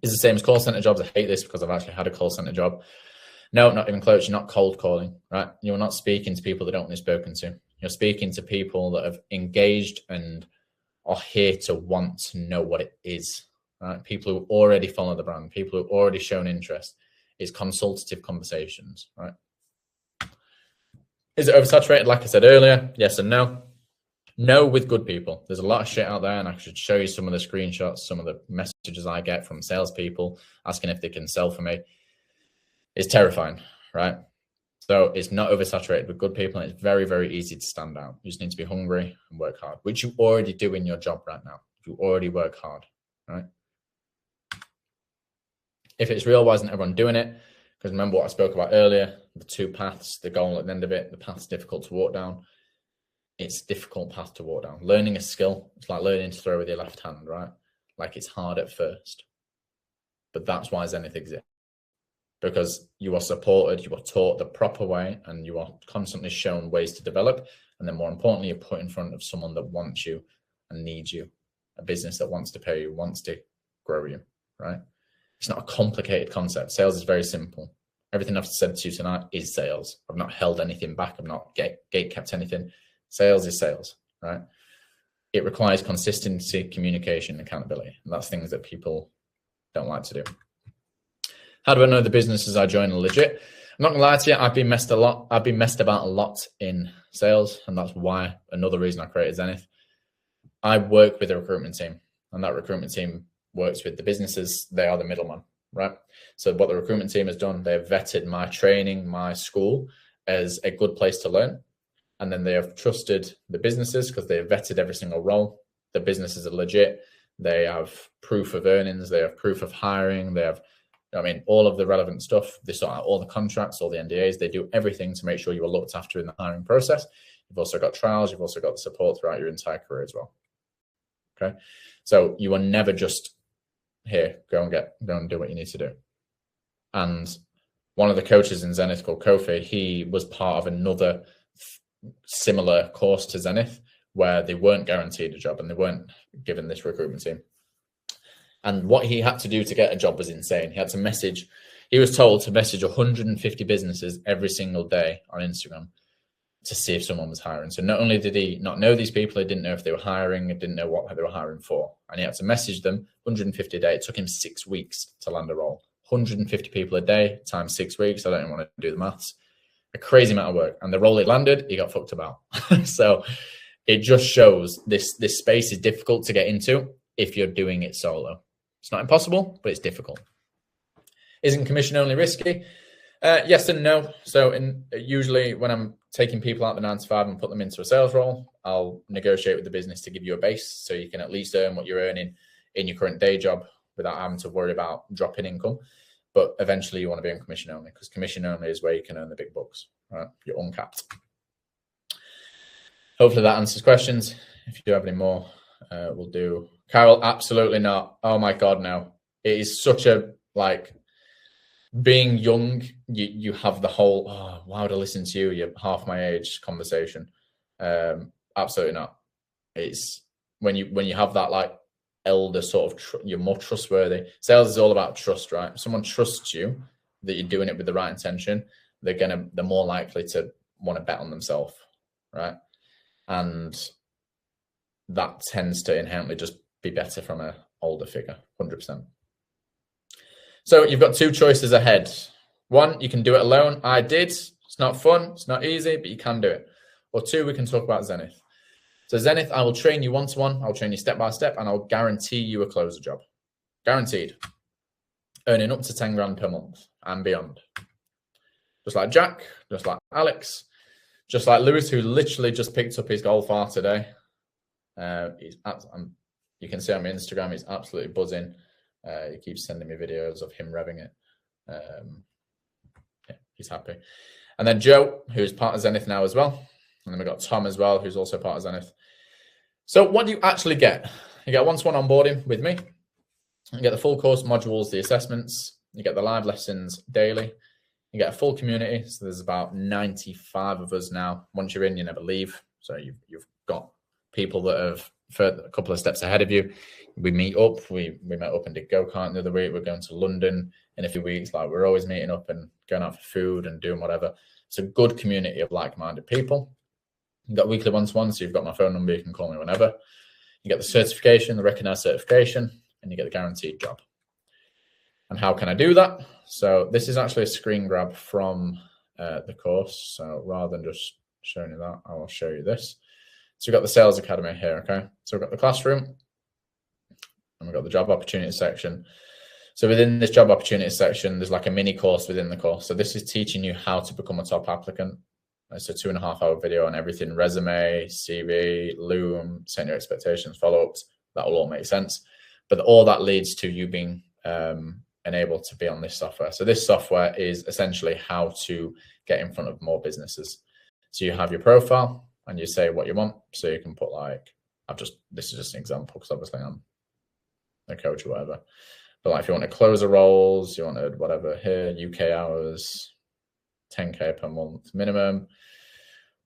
A: It's the same as call center jobs. I hate this because I've actually had a call center job. No, not even close. You're not cold calling, right? You're not speaking to people that don't want to be spoken to. You're speaking to people that have engaged and are here to want to know what it is, right? People who already follow the brand, people who already shown interest. It's consultative conversations, right? Is it oversaturated? Like I said earlier, yes and no. No, with good people. There's a lot of shit out there, and I should show you some of the screenshots, some of the messages I get from salespeople asking if they can sell for me. It's terrifying, right? So it's not oversaturated with good people, and it's very, very easy to stand out. You just need to be hungry and work hard, which you already do in your job right now. You already work hard, right? If it's real, why isn't everyone doing it? Because remember what I spoke about earlier, the 2 paths, the goal at the end of it. The path's difficult to walk down. It's a difficult path to walk down. Learning a skill, it's like learning to throw with your left hand, right? Like it's hard at first. But that's why Zenith exists. Because you are supported, you are taught the proper way, and you are constantly shown ways to develop. And then more importantly, you're put in front of someone that wants you and needs you. A business that wants to pay you, wants to grow you, right? It's not a complicated concept. Sales is very simple. Everything I've said to you tonight is sales. I've not held anything back. I've not gate kept anything. Sales is sales, right? It requires consistency, communication, accountability. And that's things that people don't like to do. How do I know the businesses I join are legit? I'm not gonna lie to you, I've been messed about a lot in sales, and that's why another reason I created Zenith. I work with a recruitment team, and that recruitment team works with the businesses. They are the middleman, right? So what the recruitment team has done, they've vetted my training, my school as a good place to learn. And then they have trusted the businesses because they have vetted every single role. The businesses are legit. They have proof of earnings. They have proof of hiring. They have, all of the relevant stuff. They sort out all the contracts, all the NDAs. They do everything to make sure you are looked after in the hiring process. You've also got trials. You've also got the support throughout your entire career as well. Okay. So you are never just here, go and do what you need to do. And one of the coaches in Zenith called Kofi, he was part of another similar course to Zenith where they weren't guaranteed a job and they weren't given this recruitment team. And what he had to do to get a job was insane. He He was told to message 150 businesses every single day on Instagram to see if someone was hiring. So not only did he not know these people, he didn't know if they were hiring, he didn't know what they were hiring for. And he had to message them 150 a day. It took him 6 weeks to land a role. 150 people a day times 6 weeks. I don't even want to do the maths. A crazy amount of work. And the role he landed, he got fucked about. So it just shows this space is difficult to get into if you're doing it solo. It's not impossible, but it's difficult. Isn't commission only risky? Yes and no. So usually when I'm taking people out the 9 to 5 and put them into a sales role, I'll negotiate with the business to give you a base so you can at least earn what you're earning in your current day job without having to worry about dropping income. But eventually you want to be on commission only, because commission only is where you can earn the big bucks, right? You're uncapped. Hopefully that answers questions. If you do have any more, we'll do. Carol, absolutely not. Oh my God, no. It is such a, like, being young, you have the whole, oh, why would I listen to you? You're half my age conversation. Absolutely not. It's when you have that, like, elder sort of, you're more trustworthy. Sales is all about trust, right? If someone trusts you that you're doing it with the right intention, they're more likely to want to bet on themselves, right? And that tends to inherently just be better from an older figure, 100%. So you've got 2 choices ahead. 1, you can do it alone. I did. It's not fun. It's not easy, but you can do it. Or 2, we can talk about Zenith. So Zenith, I will train you one-to-one. I'll train you step-by-step, and I'll guarantee you a closer job. Guaranteed. Earning up to 10 grand per month and beyond. Just like Jack, just like Alex, just like Lewis, who literally just picked up his Golf R today. You can see on my Instagram, he's absolutely buzzing. He keeps sending me videos of him revving it. Yeah, he's happy. And then Joe, who's part of Zenith now as well. And then we've got Tom as well, who's also part of Zenith. So what do you actually get? You get one-to-one onboarding with me. You get the full course modules, the assessments. You get the live lessons daily. You get a full community. So there's about 95 of us now. Once you're in, you never leave. So you've got people that have further, a couple of steps ahead of you. We meet up. We met up and did go-kart the other week. We're going to London in a few weeks. Like, we're always meeting up and going out for food and doing whatever. It's a good community of like-minded people. You've got weekly one-to-one, so you've got my phone number. You can call me whenever. You get the certification, the recognized certification, and you get the guaranteed job. And how can I do that? So this is actually a screen grab from the course. So rather than just showing you that, I will show you this. So we've got the Sales Academy here, okay? So we've got the classroom, and we've got the job opportunity section. So within this job opportunity section, there's like a mini course within the course. So this is teaching you how to become a top applicant. It's a 2.5-hour video on everything: resume, CV, Loom, set your expectations, follow-ups. That will all make sense. But all that leads to you being enabled to be on this software. So this software is essentially how to get in front of more businesses. So you have your profile and you say what you want. So you can put, like, this is just an example because obviously I'm a coach or whatever. But like, if you want to close the roles, you want to whatever here, UK hours, 10K per month minimum.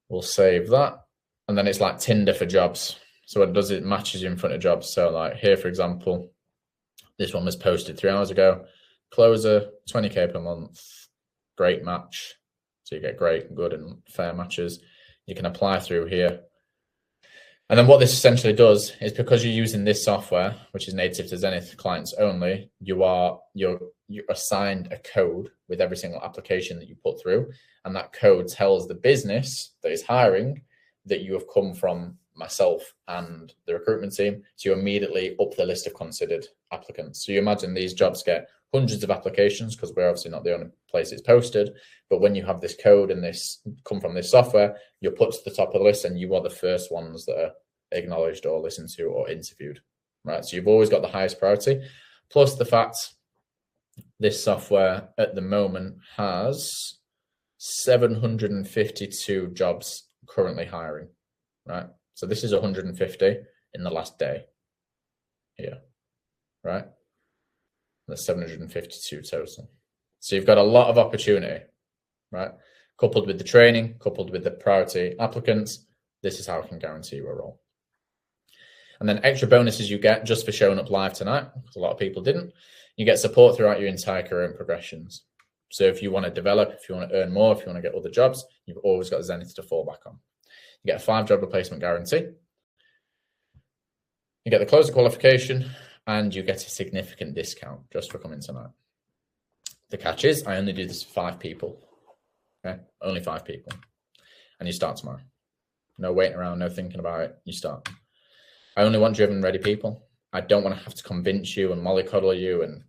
A: We'll save that. And then it's like Tinder for jobs. So what it does, it matches you in front of jobs. So like here, for example, this one was posted 3 hours ago. Closer, 20K per month. Great match. So you get great, good and fair matches. You can apply through here. And then what this essentially does is, because you're using this software, which is native to Zenith clients only, you're assigned a code with every single application that you put through. And that code tells the business that is hiring that you have come from myself and the recruitment team. So you immediately up the list of considered applicants. So you imagine these jobs get hundreds of applications because we're obviously not the only place it's posted. But when you have this code and this come from this software, you're put to the top of the list and you are the first ones that are acknowledged or listened to or interviewed, right? So you've always got the highest priority. Plus the fact this software at the moment has 752 jobs currently hiring, right? So this is 150 in the last day here, right? There's 752 total. So you've got a lot of opportunity, right? Coupled with the training, coupled with the priority applicants, this is how I can guarantee you a role. And then extra bonuses you get just for showing up live tonight, because a lot of people didn't. You get support throughout your entire career and progressions. So if you want to develop, if you want to earn more, if you want to get other jobs, you've always got Zenith to fall back on. You get a 5-job replacement guarantee. You get the closer qualification, and you get a significant discount just for coming tonight. The catch is I only do this for 5 people. Okay, only 5 people. And you start tomorrow. No waiting around, no thinking about it. You start. I only want driven, ready people. I don't want to have to convince you and mollycoddle you and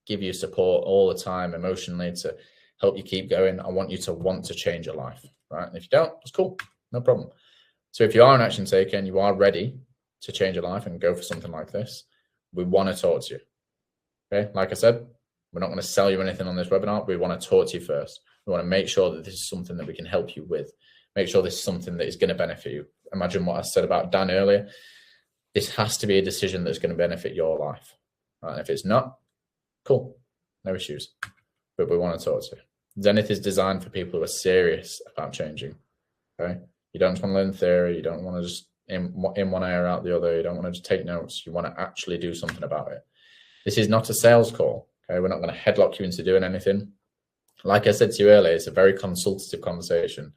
A: give you support all the time emotionally to help you keep going. I want you to want to change your life, right? And if you don't, it's cool, no problem. So if you are an action taker and you are ready to change your life and go for something like this, we want to talk to you. Okay, like I said, we're not going to sell you anything on this webinar. We want to talk to you first. We want to make sure that this is something that we can help you with. Make sure this is something that is going to benefit you. Imagine what I said about Dan earlier. This has to be a decision that's going to benefit your life. Right? And if it's not, cool, no issues. But we want to talk to you. Zenith is designed for people who are serious about changing. Okay, you don't just want to learn theory. You don't want to just in one ear out the other. You don't want to just take notes. You want to actually do something about it. This is not a sales call. Okay, we're not going to headlock you into doing anything. Like I said to you earlier, it's a very consultative conversation.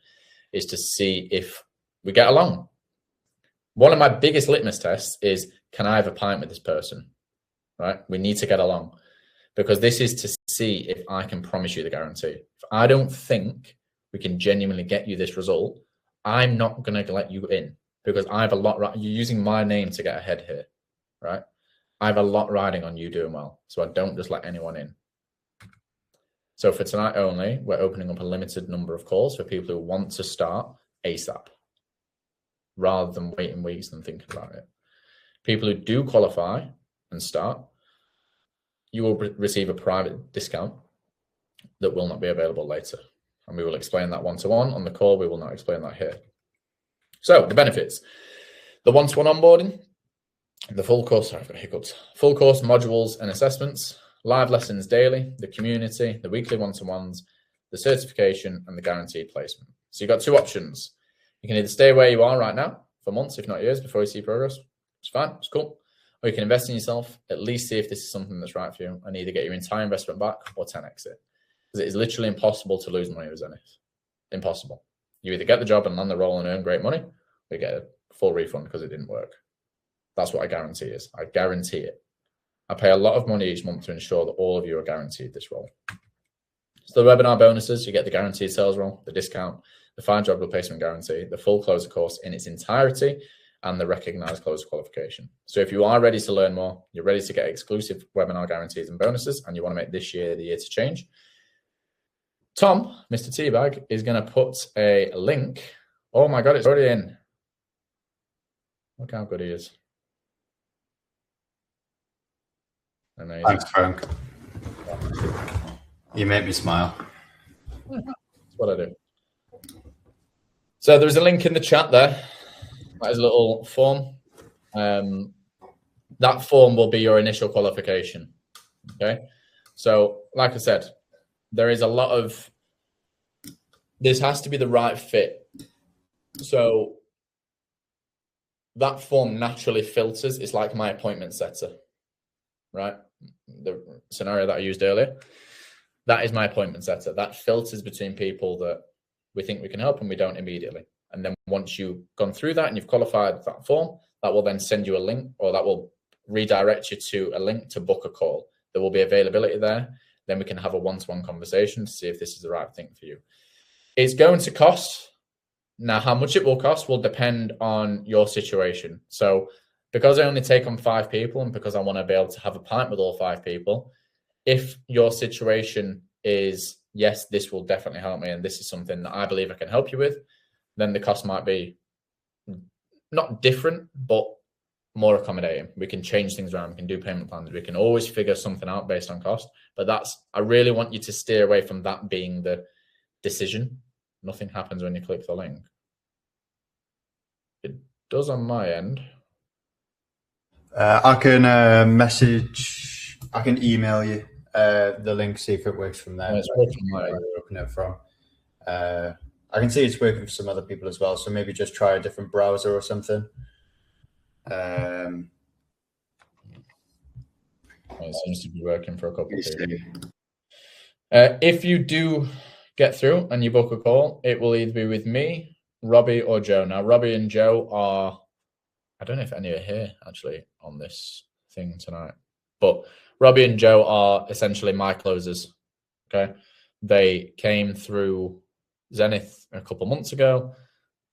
A: Is to see if we get along. One of my biggest litmus tests is, can I have a pint with this person? Right? We need to get along, because this is to see if I can promise you the guarantee. If I don't think we can genuinely get you this result, I'm not going to let you in, because I have a lot. You're using my name to get ahead here, right? I have a lot riding on you doing well, so I don't just let anyone in. So for tonight only, we're opening up a limited number of calls for people who want to start ASAP, rather than waiting weeks and thinking about it. People who do qualify and start, you will receive a private discount that will not be available later. And we will explain that one-to-one on the call. We will not explain that here. So the benefits, the one-to-one onboarding, the full course, sorry, I've got hiccups, full course modules and assessments, live lessons daily, the community, the weekly one-to-ones, the certification, and the guaranteed placement. So you've got 2 options. You can either stay where you are right now for months, if not years, before you see progress. It's fine, it's cool. Or you can invest in yourself, at least see if this is something that's right for you, and either get your entire investment back or 10x it. Because it is literally impossible to lose money with Zenith. Impossible. You either get the job and land the role and earn great money, or you get a full refund because it didn't work. That's what a guarantee is. I guarantee it. I pay a lot of money each month to ensure that all of you are guaranteed this role. So the webinar bonuses, you get the guaranteed sales role, the discount, the 5-job replacement guarantee, the full closer course in its entirety, and the recognized closer qualification. So if you are ready to learn more, you're ready to get exclusive webinar guarantees and bonuses, and you want to make this year the year to change, Tom, Mr. Teabag, is going to put a link. Oh my God, it's already in. Look how good he is. Amazing.
B: Thanks, Frank. You make me smile.
A: That's what I do. So there's a link in the chat there. That is a little form. That form will be your initial qualification. Okay. So, like I said, there is a lot of, this has to be the right fit. So that form naturally filters. It's like my appointment setter, right? The scenario that I used earlier, that is my appointment setter. That filters between people that we think we can help and we don't immediately. And then once you've gone through that and you've qualified that form, that will then send you a link, or that will redirect you to a link to book a call. There will be availability there. Then we can have a one-to-one conversation to see if this is the right thing for you. It's going to cost. Now, how much it will cost will depend on your situation. So because I only take on 5 people, and because I want to be able to have a pint with all 5 people, if your situation is, yes, this will definitely help me, and this is something that I believe I can help you with, then the cost might be not different, but more accommodating. We can change things around. We can do payment plans. We can always figure something out based on cost. But I really want you to steer away from that being the decision. Nothing happens when you click the link. It does on my end.
B: I can I can email you the link, see if it works from there.
A: It's working right.
B: Open it from. I can see it's working for some other people as well, so maybe just try a different browser or something.
A: It seems to be working for a couple of people. If you do get through and you book a call, it will either be with me, Robbie, or Joe. Now, Robbie and Joe are, I don't know if any are here actually on this thing tonight, but Robbie and Joe are essentially my closers. Okay. They came through Zenith a couple months ago.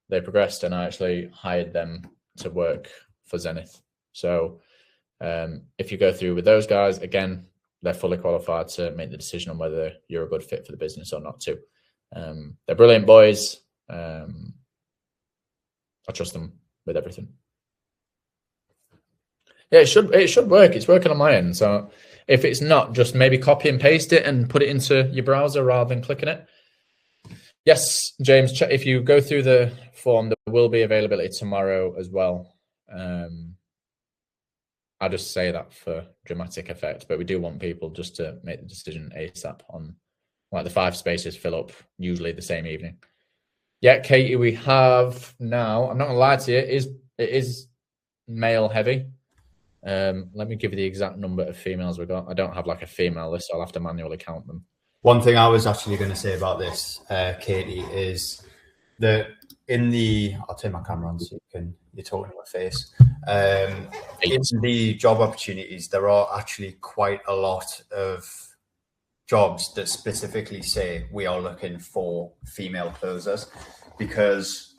A: They progressed and I actually hired them to work for Zenith. So if you go through with those guys, again, they're fully qualified to make the decision on whether you're a good fit for the business or not too. They're brilliant boys. I trust them with everything. Yeah, it should work. It's working on my end. So if it's not, just maybe copy and paste it and put it into your browser rather than clicking it. Yes, James, if you go through the form, there will be availability tomorrow as well. I'll just say that for dramatic effect, but we do want people just to make the decision ASAP on, like, the 5 spaces fill up usually the same evening. Yeah, Katie, we have now, I'm not gonna lie to you, it is male heavy. Let me give you the exact number of females we got. I don't have like a female list, so I'll have to manually count them.
B: One thing I was actually going to say about this, Katie, is that I'll turn my camera on so you're talking to my face. In the job opportunities, there are actually quite a lot of jobs that specifically say we are looking for female closers, because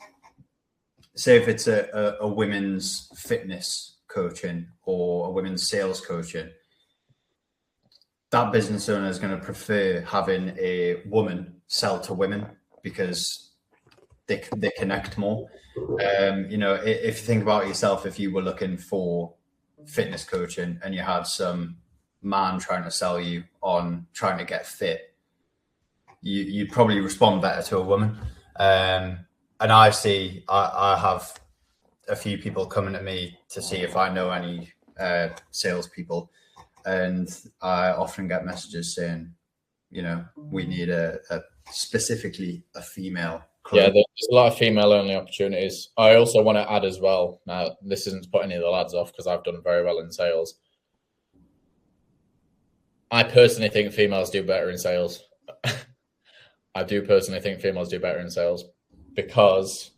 B: say if it's a women's fitness coaching or a women's sales coaching, that business owner is going to prefer having a woman sell to women because they connect more. You know, if you think about yourself, if you were looking for fitness coaching and you had some man trying to sell you on trying to get fit, you'd probably respond better to a woman. And I have a few people coming to me to see if I know any salespeople, and I often get messages saying, you know, we need specifically a female.
A: Yeah, there's a lot of female-only opportunities. I also want to add as well, now this isn't to put any of the lads off because I've done very well in sales. I personally think females do better in sales. I do personally think females do better in sales because,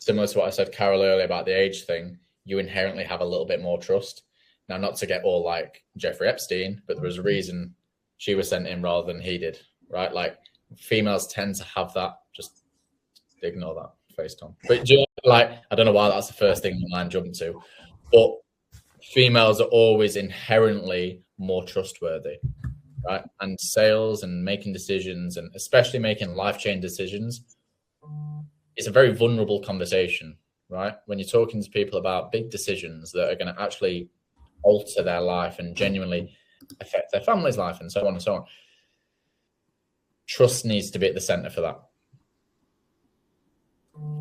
A: similar to what I said, Carol, earlier about the age thing, you inherently have a little bit more trust. Now, not to get all like Jeffrey Epstein, but there was a reason she was sent in rather than he did, right? Like, females tend to have that. Just ignore that face, Tom. But like, I don't know why that's the first thing my mind jumped to, but females are always inherently more trustworthy, right? And sales and making decisions, and especially making life-changing decisions, it's a very vulnerable conversation, right? When you're talking to people about big decisions that are going to actually alter their life and genuinely affect their family's life and so on and so on. Trust needs to be at the center for that.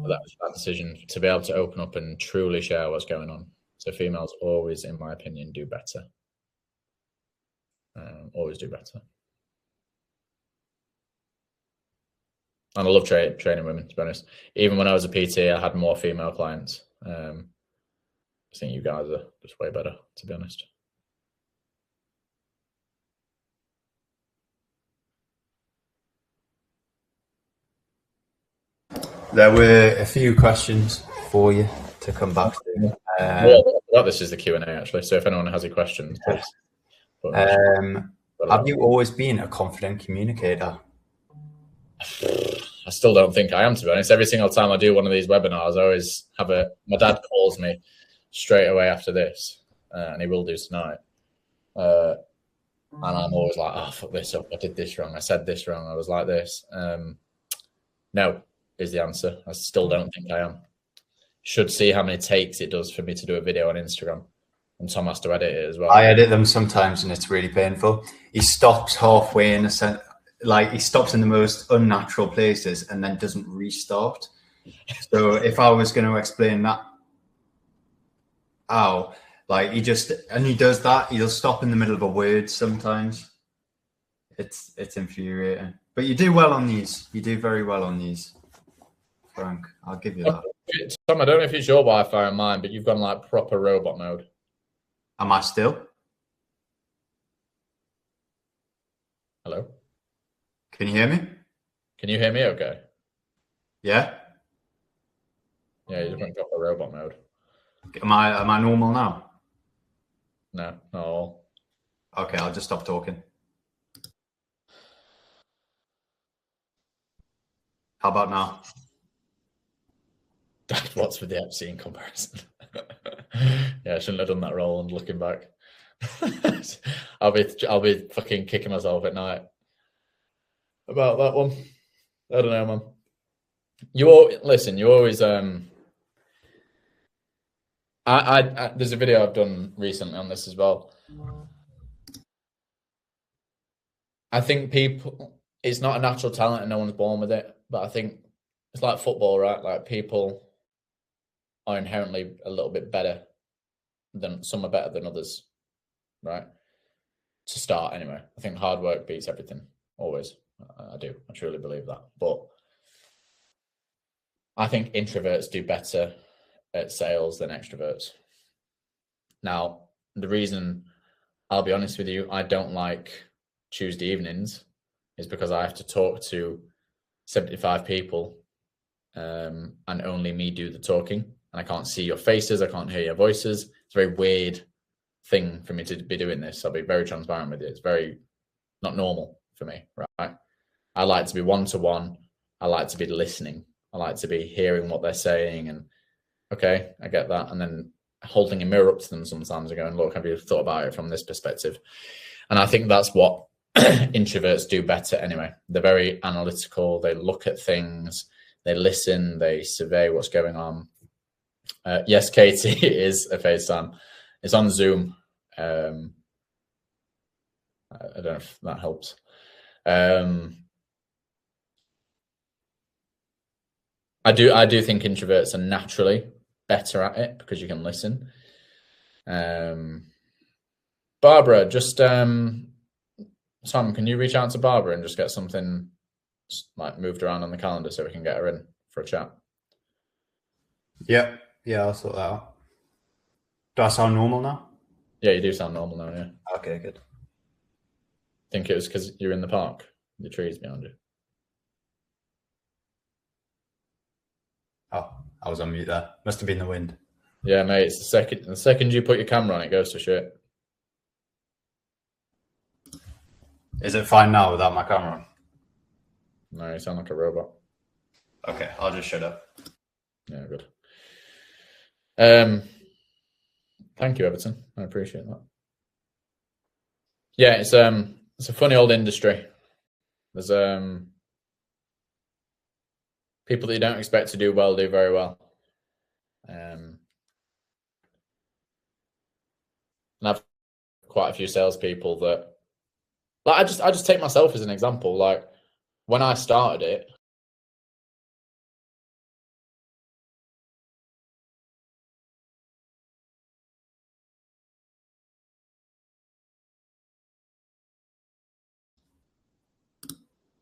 A: That decision, to be able to open up and truly share what's going on. So females always, in my opinion, do better. Always do better. And I love training women, to be honest. Even when I was a PT, I had more female clients. I think you guys are just way better, to be honest.
B: There were a few questions for you to come back to.
A: Well, this is the Q&A, actually. So if anyone has any questions, please.
B: Have you always been a confident communicator?
A: I still don't think I am, to be honest. Every single time I do one of these webinars, I always have my dad calls me straight away after this, and he will do tonight. And I'm always like, oh, fuck this up. I did this wrong. I said this wrong. I was like this. No is the answer. I still don't think I am. Should see how many takes it does for me to do a video on Instagram. And Tom has to edit it as well.
B: I edit them sometimes and it's really painful. He stops halfway in he stops in the most unnatural places and then doesn't restart. So if I was going to explain that, he does that, he'll stop in the middle of a word sometimes. It's infuriating. But you do well on these. You do very well on these, Frank. I'll give you that.
A: Tom, I don't know if it's your Wi-Fi or mine, but you've gone like proper robot mode.
B: Am I still?
A: Hello?
B: Can you hear me?
A: Can you hear me okay?
B: Yeah.
A: Yeah, you just went off the robot mode.
B: Am I normal now?
A: No, not at all.
B: Okay, I'll just stop talking. How about now?
A: What's with the Epstein comparison? Yeah, I shouldn't have done that role. And looking back, I'll be fucking kicking myself at night about that one. I don't know, man. You always there's a video I've done recently on this as well. I think it's not a natural talent and no one's born with it, but I think it's like football, right? Like people are inherently a little bit better some are better than others, right? To start anyway. I think hard work beats everything, always. I do. I truly believe that. But I think introverts do better at sales than extroverts. Now, the reason, I'll be honest with you, I don't like Tuesday evenings is because I have to talk to 75 people and only me do the talking. And I can't see your faces. I can't hear your voices. It's a very weird thing for me to be doing this. I'll be very transparent with you. It's very not normal for me, right? I like to be one-to-one. I like to be listening. I like to be hearing what they're saying and, okay, I get that. And then holding a mirror up to them sometimes and going, look, have you thought about it from this perspective? And I think that's what introverts do better anyway. They're very analytical. They look at things. They listen. They survey what's going on. Yes, Katie, it is a FaceTime. It's on Zoom. I don't know if that helps. I do think introverts are naturally better at it because you can listen. Barbara, just Tom, can you reach out to Barbara and just get something like moved around on the calendar so we can get her in for a chat?
B: Yeah, I'll sort that out. Do I sound normal now?
A: Yeah, you do sound normal now, yeah.
B: Okay, good.
A: I think it was because you're in the park, the trees behind you.
B: Oh, I was on mute there. Must have been the wind.
A: Yeah, mate, it's the second you put your camera on, it goes to shit.
B: Is it fine now without my camera on?
A: No, you sound like a robot.
B: Okay, I'll just shut up.
A: Yeah, good. Thank you, Everton. I appreciate that. Yeah, it's a funny old industry. There's people that you don't expect to do well do very well. And I've quite a few salespeople that, like, I just take myself as an example. Like when I started it,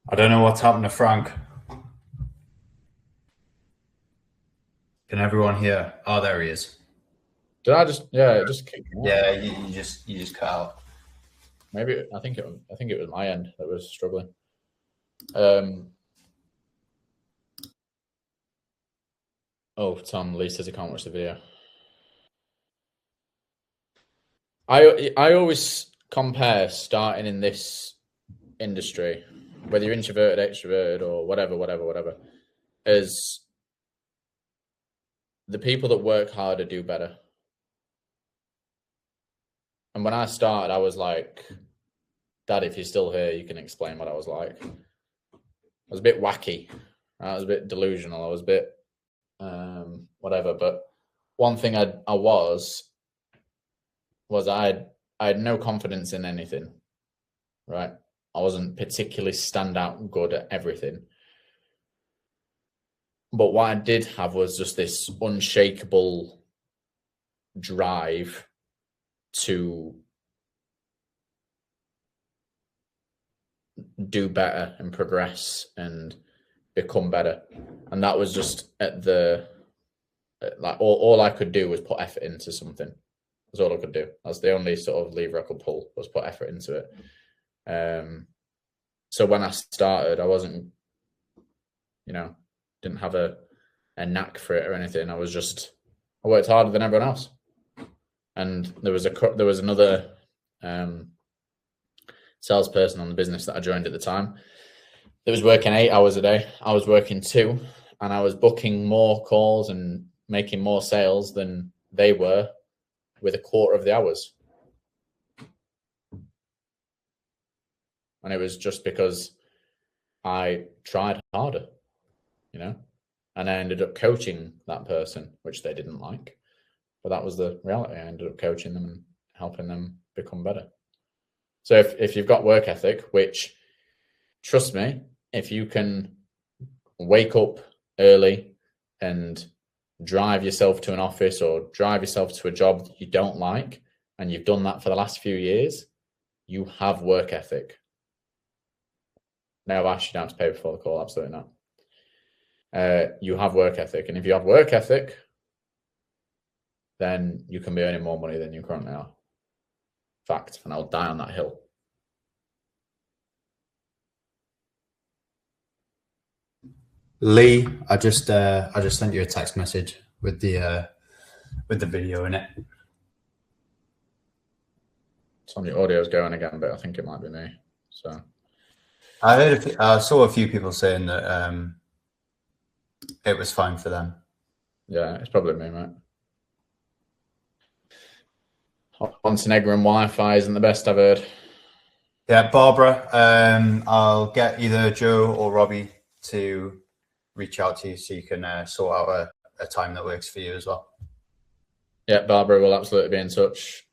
B: I don't know what's happened to Frank. Can everyone hear? Oh, there he is.
A: Did I just? Yeah, it just kicked me out.
B: Yeah, you just cut out.
A: Maybe I think it was my end that was struggling. Oh, Tom Lee says he can't watch the video. I always compare starting in this industry, whether you're introverted, extroverted, or whatever, as the people that work harder do better. And when I started, I was like, Dad, if you're still here, you can explain what I was like. I was a bit wacky. I was a bit delusional. I was a bit whatever. But one thing I had no confidence in anything, right? I wasn't particularly standout good at everything. But what I did have was just this unshakable drive to do better and progress and become better. And that was just all I could do was put effort into something. That's all I could do. That's the only sort of lever I could pull, was put effort into it. So when I started, I wasn't, didn't have a knack for it or anything. I worked harder than everyone else. And there was another salesperson on the business that I joined at the time that was working 8 hours a day. I was working 2, and I was booking more calls and making more sales than they were with a quarter of the hours. And it was just because I tried harder, and I ended up coaching that person, which they didn't like. But that was the reality. I ended up coaching them and helping them become better. So if you've got work ethic, which, trust me, if you can wake up early and drive yourself to an office or drive yourself to a job that you don't like, and you've done that for the last few years, you have work ethic. No, Ash, you don't have to pay before the call. Absolutely not. You have work ethic. And if you have work ethic, then you can be earning more money than you currently are. Fact. And I'll die on that hill.
B: Lee, I just sent you a text message with the video in it.
A: Some of your audio's going again, but I think it might be me. So
B: I saw a few people saying that it was fine for them.
A: Yeah, it's probably me, mate. Montenegrin Wi-Fi isn't the best I've heard.
B: Yeah, Barbara, I'll get either Joe or Robbie to reach out to you so you can sort out a time that works for you as well.
A: Yeah, Barbara will absolutely be in touch.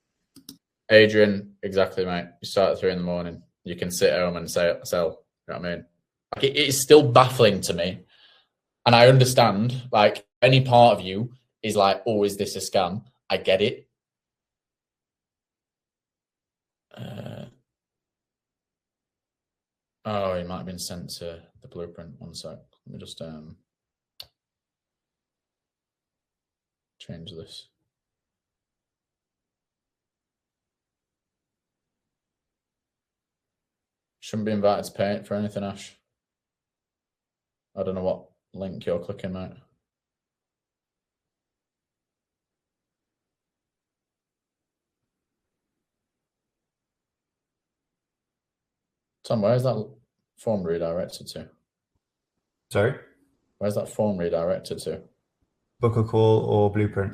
A: Adrian, exactly, mate. You start at 3 a.m. You can sit home and sell. You know what I mean? Like, it is still baffling to me. And I understand, like, any part of you is like, oh, is this a scam? I get it. Oh, he might have been sent to the Blueprint. One sec. Let me just change this. Shouldn't be invited to pay for anything, Ash. I don't know what link you're clicking, mate. Tom, where's that form redirected to?
B: Sorry?
A: Where's that form redirected to?
B: Book a call or Blueprint.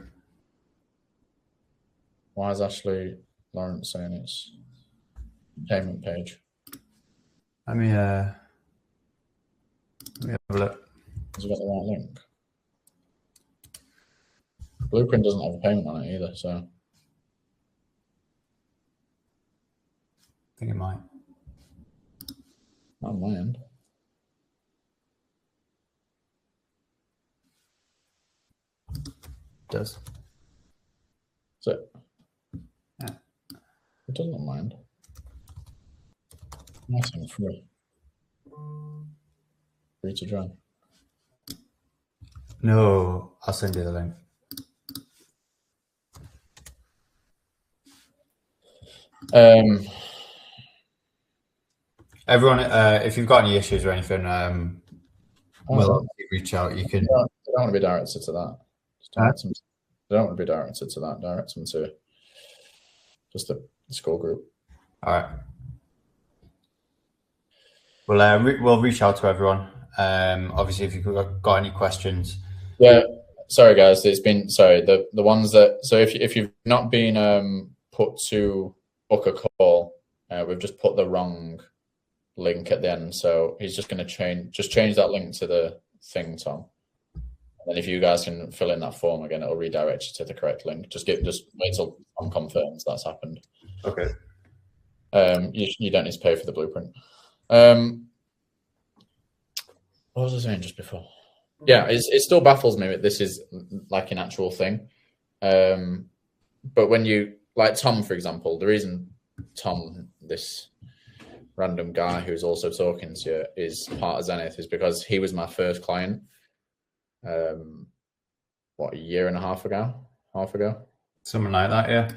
A: Why is Ashley Lawrence saying it's payment page?
B: Let me have a look.
A: Has it got the right link? Blueprint doesn't have a payment on it either, so.
B: I think it might.
A: Not on my end.
B: It does.
A: Is it?
B: Yeah.
A: It doesn't on my end. Nice and free. Free to join.
B: No, I'll send you the link. Everyone, if you've got any issues or anything, we'll reach out. You can.
A: I don't want to be directed to that. I don't want to be directed to that. Direct them to just the school group.
B: All right. We'll reach out to everyone. Obviously, if you've got any questions.
A: Yeah. Sorry, guys. It's been the ones that. So if you've not been put to book a call, we've just put the wrong link at the end. So he's just going to change that link to the thing, Tom. And then if you guys can fill in that form again, it'll redirect you to the correct link. Just wait till Tom confirms that's happened.
B: Okay.
A: You don't need to pay for the Blueprint. What was I saying just before? Yeah, it still baffles me that this is like an actual thing. But when you, like Tom, for example, the reason Tom, this random guy who's also talking to you, is part of Zenith is because he was my first client. A year and a half ago? Something
B: like that, yeah.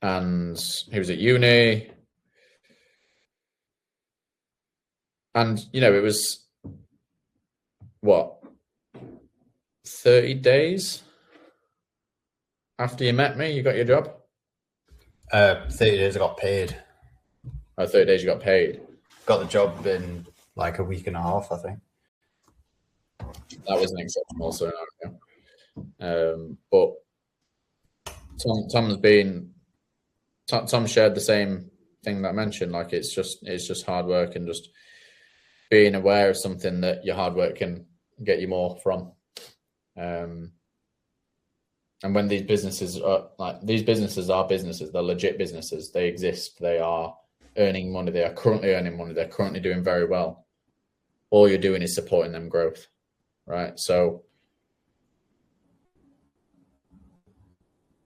A: and he was at uni. And, you know, it was, what, 30 days after you met me, you got your job?
B: 30 days I got paid.
A: Oh, 30 days you got paid.
B: Got the job in like a week and a half, I think.
A: That was an exceptional scenario. But Tom shared the same thing that I mentioned. Like it's just hard work and just being aware of something that your hard work can get you more from. And when these businesses are businesses, they're legit businesses. They exist. They are earning money. They are currently earning money. They're currently doing very well. All you're doing is supporting them growth, right? So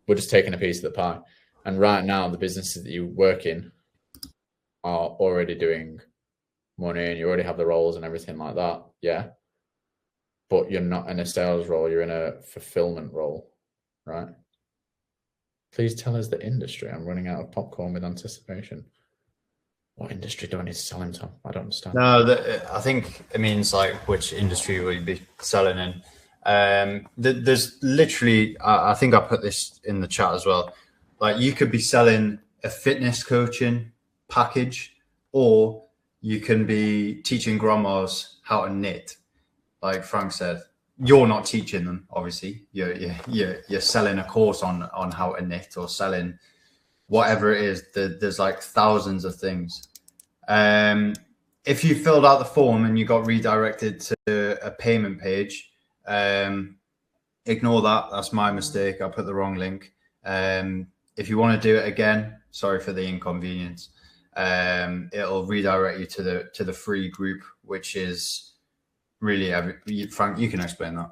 A: we're just taking a piece of the pie. And right now, the businesses that you work in are already doing money and you already have the roles and everything like that. Yeah. But you're not in a sales role. You're in a fulfillment role, right? Please tell us the industry. I'm running out of popcorn with anticipation. What industry do I need to sell him, Tom? I don't understand.
B: No, I think it means like which industry will you be selling in. There's literally, I think I put this in the chat as well. Like you could be selling a fitness coaching package, or you can be teaching grandmas how to knit. Like Frank said, you're not teaching them. Obviously, you're selling a course on how to knit or selling whatever it is. There's like thousands of things. If you filled out the form and you got redirected to a payment page, ignore that. That's my mistake. I put the wrong link. If you want to do it again, sorry for the inconvenience. It'll redirect you to the free group, which is really Frank, you can explain that.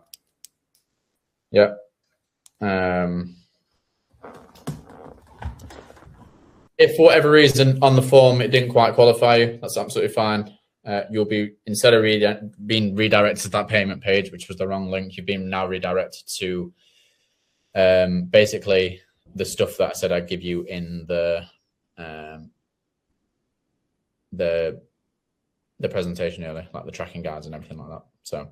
A: Yeah. If for whatever reason on the form it didn't quite qualify you, that's absolutely fine. You'll be, instead of being redirected to that payment page, which was the wrong link, you've been now redirected to basically the stuff that I said I'd give you in the presentation earlier, like the tracking guides and everything like that. So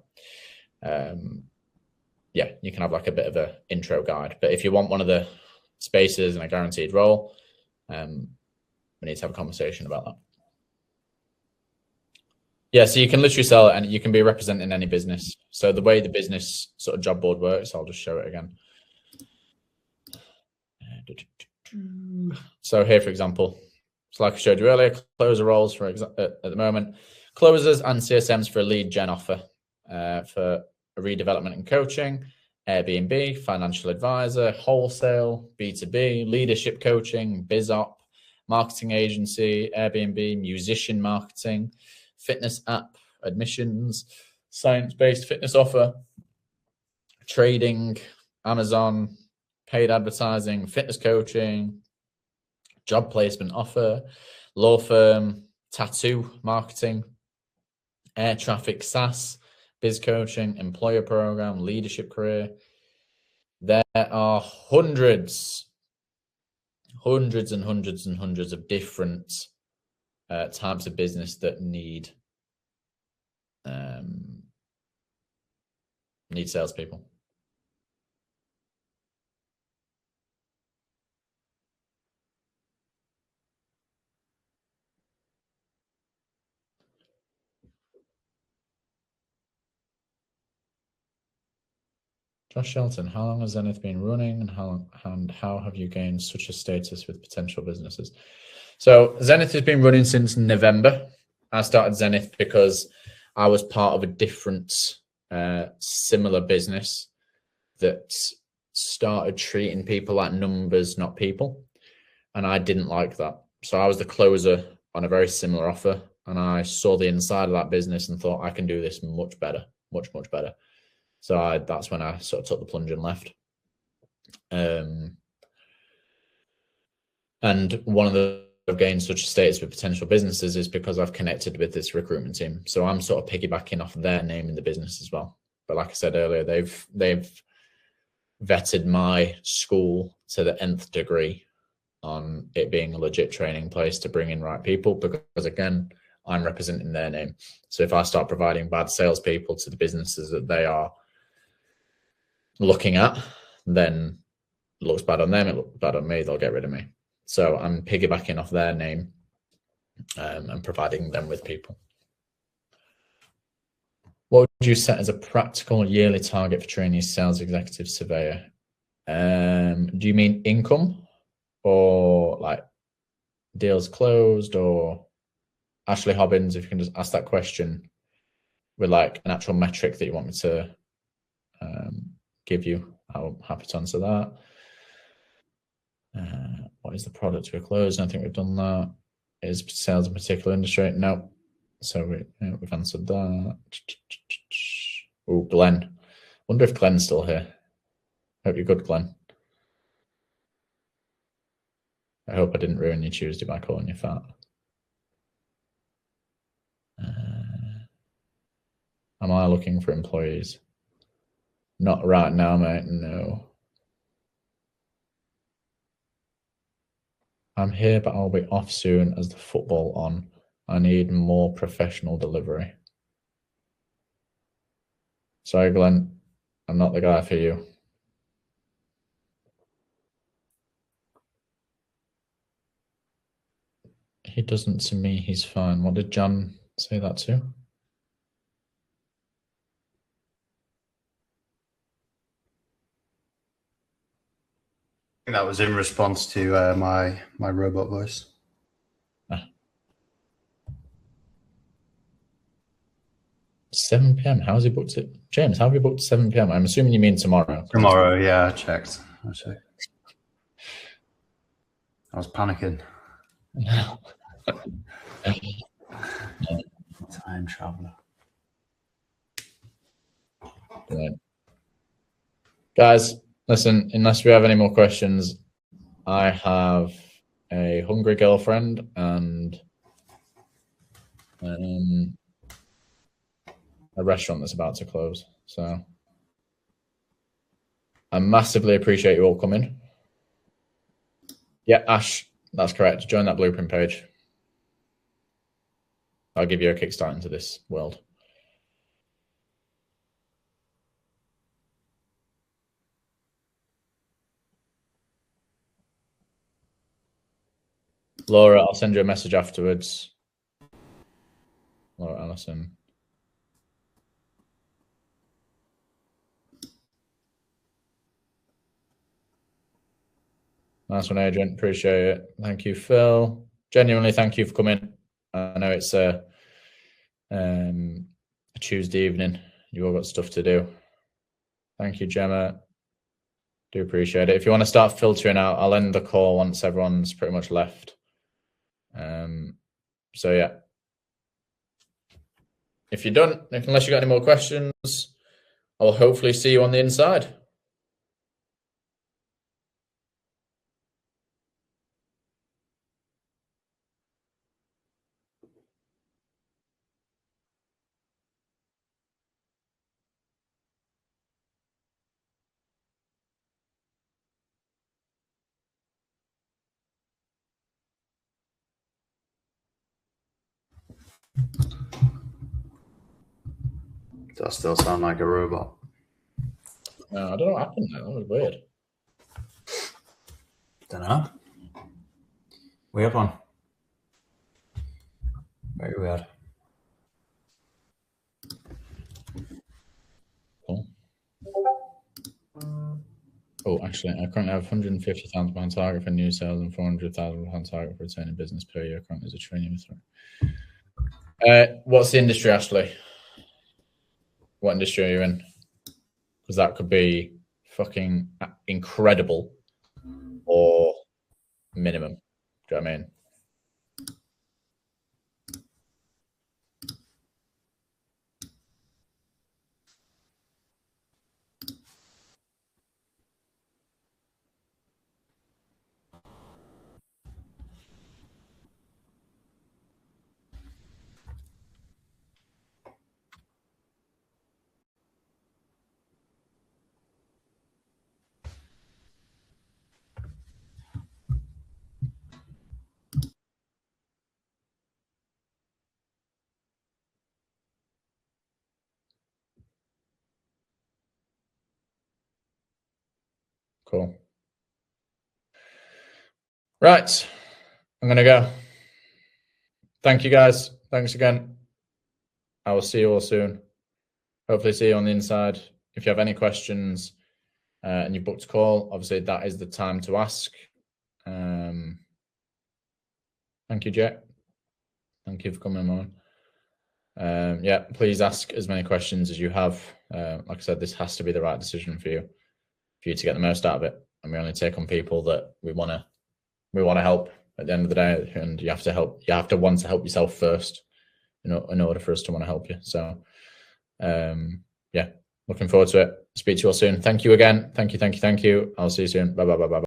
A: yeah, you can have like a bit of an intro guide. But if you want one of the spaces and a guaranteed role, we need to have a conversation about that. Yeah, so you can literally sell it and you can be representing any business. So the way the business sort of job board works, I'll just show it again. So here, for example, so like I showed you earlier, closer roles for at the moment, closers and CSMs for a lead gen offer, for a redevelopment and coaching, Airbnb, financial advisor, wholesale, B2B, leadership coaching, BizOp, marketing agency, Airbnb, musician marketing, fitness app, admissions, science-based fitness offer, trading, Amazon, paid advertising, fitness coaching, job placement offer, law firm, tattoo marketing, air traffic SaaS, biz coaching, employer program, leadership career. There are hundreds and hundreds of different types of business that need salespeople. Josh Shelton, how long has Zenith been running, and how have you gained such a status with potential businesses? So Zenith has been running since November. I started Zenith because I was part of a different similar business that started treating people like numbers, not people. And I didn't like that. So I was the closer on a very similar offer. And I saw the inside of that business and thought, I can do this much better, much better. So that's when I sort of took the plunge and left. And one of the gained such a status with potential businesses is because I've connected with this recruitment team. So I'm sort of piggybacking off their name in the business as well. But like I said earlier, they've vetted my school to the nth degree. on it being a legit training place to bring in right people, because again, I'm representing their name. So if I start providing bad salespeople to the businesses that they are looking at, then it looks bad on them, it looks bad on me, they'll get rid of me. So I'm piggybacking off their name and providing them with people. What would you set as a practical yearly target for training sales executive surveyor? Do you mean income or like deals closed, or Ashley Hobbins, if you can just ask that question with like an actual metric that you want me to give you, I'm happy to answer that. What is the product we're closing? I think we've done that. Is sales in particular industry? No. So we've answered that. Oh, Glenn. Wonder if Glenn's still here. Hope you're good, Glenn. I hope I didn't ruin your Tuesday by calling you fat. Am I looking for employees? Not right now, mate, no. I'm here, but I'll be off soon as the football on. I need more professional delivery. Sorry, Glenn. I'm not the guy for you. He doesn't to me, he's fine. What did John say that to?
B: I think that was in response to my robot voice.
A: 7 p.m. How's he booked it? James, how have you booked 7 p.m.? I'm assuming you mean tomorrow.
B: Tomorrow, yeah, I checked. I was panicking. Time traveler.
A: Right. Guys, listen, unless we have any more questions, I have a hungry girlfriend and a restaurant that's about to close. So I massively appreciate you all coming. Yeah, Ash, that's correct. Join that Blueprint page. I'll give you a kickstart into this world. Laura, I'll send you a message afterwards. Laura Allison. Nice one, Adrian. Appreciate it. Thank you, Phil. Genuinely, thank you for coming. I know it's a Tuesday evening. You've all got stuff to do. Thank you, Gemma. Do appreciate it. If you want to start filtering out, I'll end the call once everyone's pretty much left. So yeah. If you're done, unless you got any more questions, I'll hopefully see you on the inside.
B: Does that still sound like a robot?
A: I don't know what happened there. That was weird.
B: Don't know. Weird one. Very weird.
A: Cool. Oh, actually, I currently have £150,000 target for new sales and £400,000 target for returning business per year. Currently, as a training with what's the industry, Ashley? What industry are you in? Because that could be fucking incredible or minimum. Do you know what I mean? Cool. Right. I'm going to go. Thank you, guys. Thanks again. I will see you all soon. Hopefully see you on the inside. If you have any questions and you booked a call, obviously that is the time to ask. Thank you, Jack. Thank you for coming on. Yeah, please ask as many questions as you have. Like I said, this has to be the right decision for you to get the most out of it. And we only take on people that we want to help at the end of the day. And you have to want to help yourself first, in order for us to want to help you. So, yeah, looking forward to it. Speak to you all soon. Thank you again. Thank you. I'll see you soon. Bye.